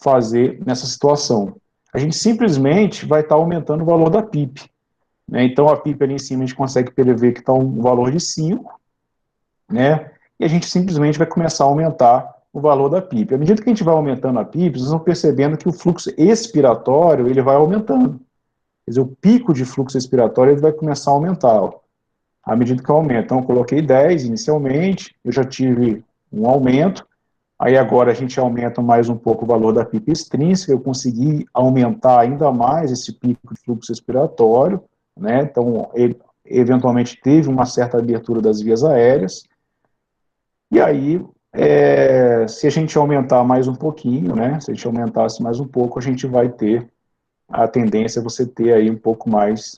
fazer nessa situação? A gente simplesmente vai estar aumentando o valor da PIP, né, então a PIP ali em cima a gente consegue prever que está um valor de 5, né, e a gente simplesmente vai começar a aumentar o valor da PIP. À medida que a gente vai aumentando a PIP, vocês vão percebendo que o fluxo expiratório ele vai aumentando. Quer dizer, o pico de fluxo expiratório ele vai começar a aumentar, ó, à medida que eu aumento. Então, eu coloquei 10 inicialmente, eu já tive um aumento, aí agora a gente aumenta mais um pouco o valor da PIP extrínseca, eu consegui aumentar ainda mais esse pico de fluxo expiratório, né, então, ele eventualmente teve uma certa abertura das vias aéreas, e aí, se a gente aumentar mais um pouquinho, né, se a gente aumentasse mais um pouco, a gente vai ter a tendência a você ter aí um pouco mais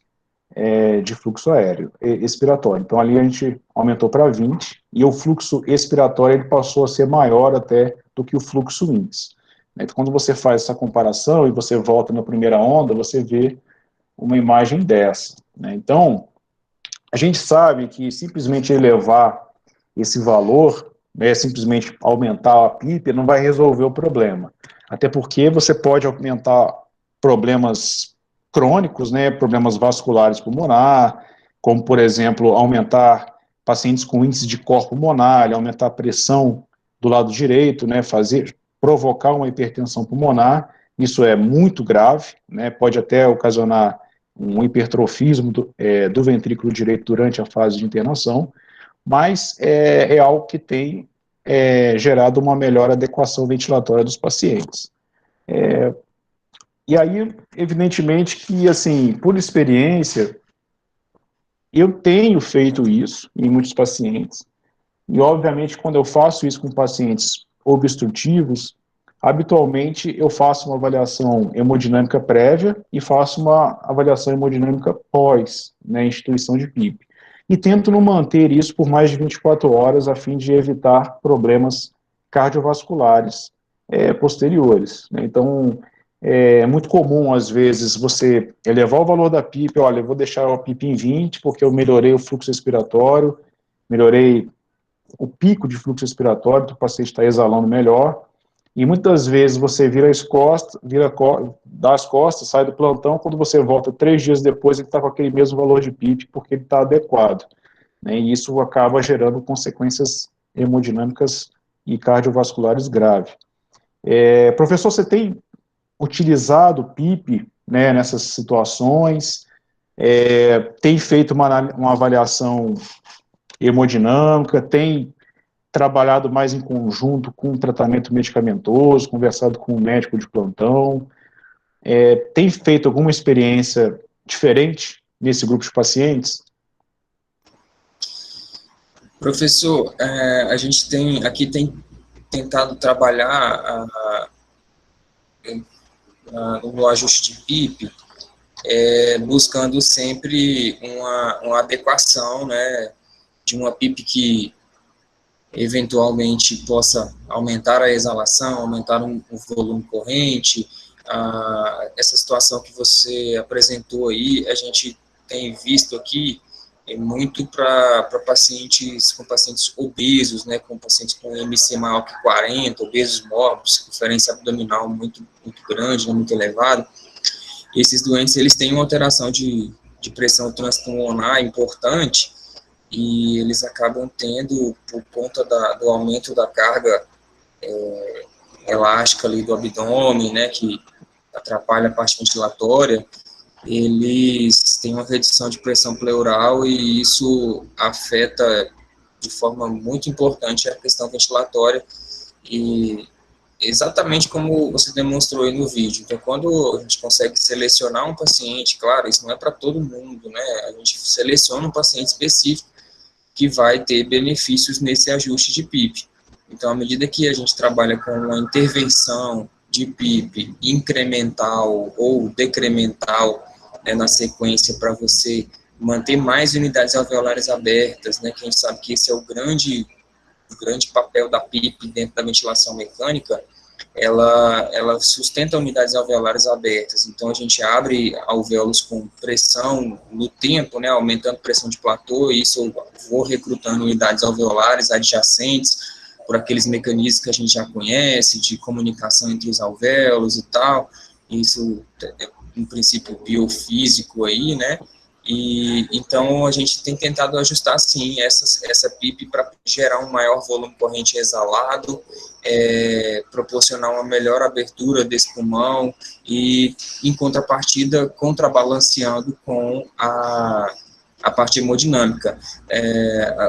de fluxo aéreo, expiratório. Então, ali a gente aumentou para 20, e o fluxo expiratório ele passou a ser maior até do que o fluxo INS. Então, quando você faz essa comparação e você volta na primeira onda, você vê uma imagem dessa, né? Então, a gente sabe que simplesmente elevar esse valor, né, simplesmente aumentar a PIP, não vai resolver o problema. Até porque você pode aumentar problemas crônicos, né, problemas vasculares pulmonar, como, por exemplo, aumentar pacientes com índice de cor pulmonar, aumentar a pressão do lado direito, né, provocar uma hipertensão pulmonar, isso é muito grave, né, pode até ocasionar um hipertrofismo do ventrículo direito durante a fase de internação, mas é algo que tem gerado uma melhor adequação ventilatória dos pacientes. E aí, evidentemente que, assim, por experiência, eu tenho feito isso em muitos pacientes, e obviamente quando eu faço isso com pacientes obstrutivos, habitualmente eu faço uma avaliação hemodinâmica prévia e faço uma avaliação hemodinâmica pós, né, instituição de PIP. E tento não manter isso por mais de 24 horas a fim de evitar problemas cardiovasculares posteriores, né? Então, é muito comum, às vezes, você elevar o valor da PIP, olha, eu vou deixar a PIP em 20 porque eu melhorei o fluxo respiratório, melhorei o pico de fluxo respiratório, o paciente está exalando melhor, e muitas vezes você dá as costas, sai do plantão, quando você volta 3 dias depois, ele está com aquele mesmo valor de PIP, porque ele está adequado, né, e isso acaba gerando consequências hemodinâmicas e cardiovasculares graves. Professor, você tem utilizado o PIP, né, nessas situações, tem feito uma avaliação hemodinâmica, tem trabalhado mais em conjunto com o tratamento medicamentoso, conversado com o médico de plantão, tem feito alguma experiência diferente nesse grupo de pacientes? Professor, a gente tem tentado trabalhar no ajuste de PIP, buscando sempre uma adequação, né, de uma PIP que eventualmente possa aumentar a exalação, aumentar o volume corrente. Essa situação que você apresentou aí, a gente tem visto aqui muito para pacientes obesos, né, com pacientes com MC maior que 40, obesos mórbidos, referência abdominal muito grande, né, muito elevada. esses doentes, eles têm uma alteração de pressão transpulmonar importante, e eles acabam tendo, por conta do aumento da carga elástica ali do abdômen, né, que atrapalha a parte ventilatória, eles têm uma redução de pressão pleural e isso afeta de forma muito importante a questão ventilatória, e exatamente como você demonstrou aí no vídeo. Então, quando a gente consegue selecionar um paciente, claro, isso não é para todo mundo, né, a gente seleciona um paciente específico que vai ter benefícios nesse ajuste de PIP. Então, à medida que a gente trabalha com uma intervenção de PIP incremental ou decremental, né, na sequência, para você manter mais unidades alveolares abertas, né, que a gente sabe que esse é o grande papel da PIP dentro da ventilação mecânica, ela sustenta unidades alveolares abertas. Então, a gente abre alvéolos com pressão no tempo, né, aumentando pressão de platô, e isso eu vou recrutando unidades alveolares adjacentes por aqueles mecanismos que a gente já conhece, de comunicação entre os alvéolos e tal. Isso é um princípio biofísico aí, né? E então a gente tem tentado ajustar sim essa PIP para gerar um maior volume corrente exalado, proporcionar uma melhor abertura desse pulmão e, em contrapartida, contrabalanceando com a parte hemodinâmica.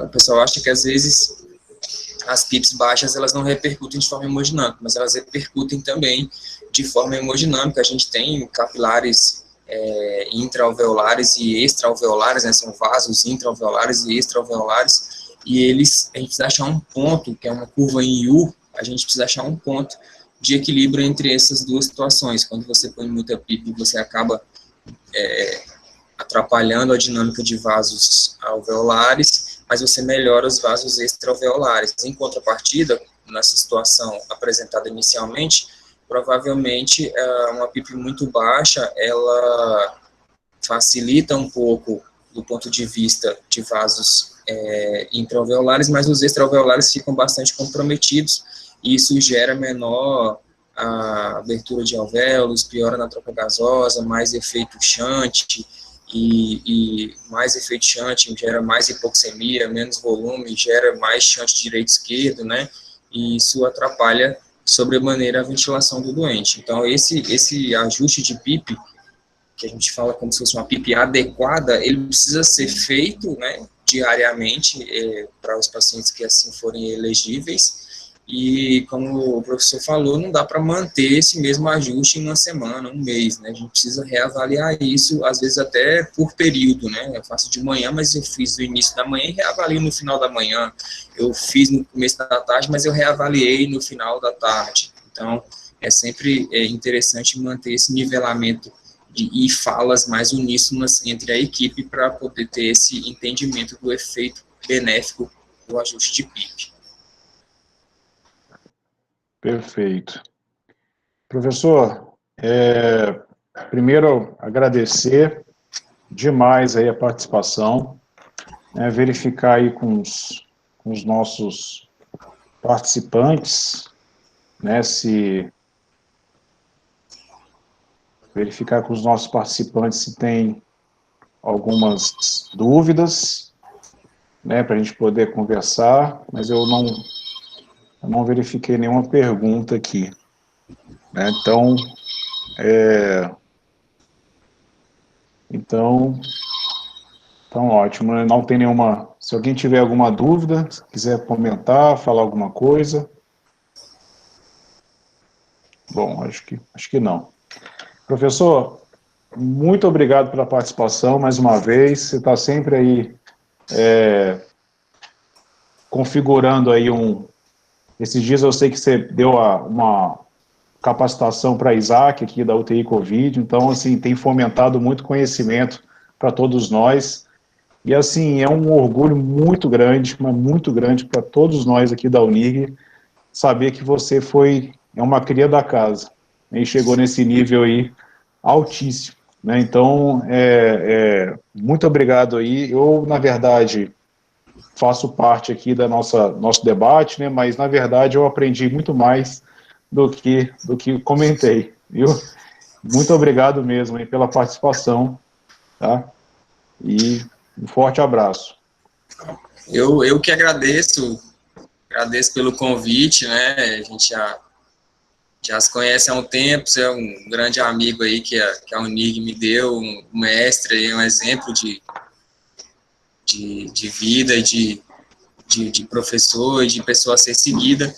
O pessoal acha que às vezes as PIPs baixas elas não repercutem de forma hemodinâmica, mas elas repercutem também de forma hemodinâmica. A gente tem capilares intraalveolares e extraalveolares, né, são vasos intraalveolares e extraalveolares, e a gente precisa achar um ponto, que é uma curva em U, a gente precisa achar um ponto de equilíbrio entre essas duas situações. Quando você põe muita PIP, você acaba atrapalhando a dinâmica de vasos alveolares, mas você melhora os vasos extraalveolares. Em contrapartida, nessa situação apresentada inicialmente, provavelmente uma PIP muito baixa, ela facilita um pouco do ponto de vista de vasos intraalveolares, mas os extraalveolares ficam bastante comprometidos, e isso gera menor a abertura de alvéolos, piora na troca gasosa, mais efeito shunt, e mais efeito shunt gera mais hipoxemia, menos volume, gera mais shunt direito-esquerdo, né, e isso atrapalha sobremaneira a ventilação do doente. Então, esse ajuste de PIP, que a gente fala como se fosse uma PIP adequada, ele precisa ser feito, né, diariamente, para os pacientes que assim forem elegíveis, e como o professor falou, não dá para manter esse mesmo ajuste em uma semana, um mês, né, a gente precisa reavaliar isso, às vezes até por período, né, eu faço de manhã, mas eu fiz no início da manhã e reavalio no final da manhã, eu fiz no começo da tarde, mas eu reavaliei no final da tarde. Então, é sempre interessante manter esse nivelamento e falas mais uníssonas entre a equipe para poder ter esse entendimento do efeito benéfico do ajuste de PIP. Perfeito. Professor, primeiro agradecer demais aí a participação, verificar aí com os nossos participantes, né, verificar com os nossos participantes se tem algumas dúvidas, né, para a gente poder conversar, mas eu não verifiquei nenhuma pergunta aqui, né, então ótimo, né? Não tem nenhuma, se alguém tiver alguma dúvida, se quiser comentar, falar alguma coisa. Bom, acho que não. Professor, muito obrigado pela participação, mais uma vez, você está sempre aí configurando aí esses dias eu sei que você deu uma capacitação para Isaac aqui da UTI Covid, então, assim, tem fomentado muito conhecimento para todos nós, e, assim, é um orgulho muito grande, mas muito grande para todos nós aqui da Unig, saber que você é uma cria da casa, e chegou nesse nível aí altíssimo, né, então, muito obrigado aí, eu, na verdade, faço parte aqui da nosso debate, né, mas, na verdade, eu aprendi muito mais do que comentei, viu? Muito obrigado mesmo aí pela participação, tá? E um forte abraço. Eu que agradeço pelo convite, né? A gente já se conhece há um tempo, você é um grande amigo aí que a Unig me deu, um mestre aí, um exemplo de vida e de professor e de pessoa a ser seguida.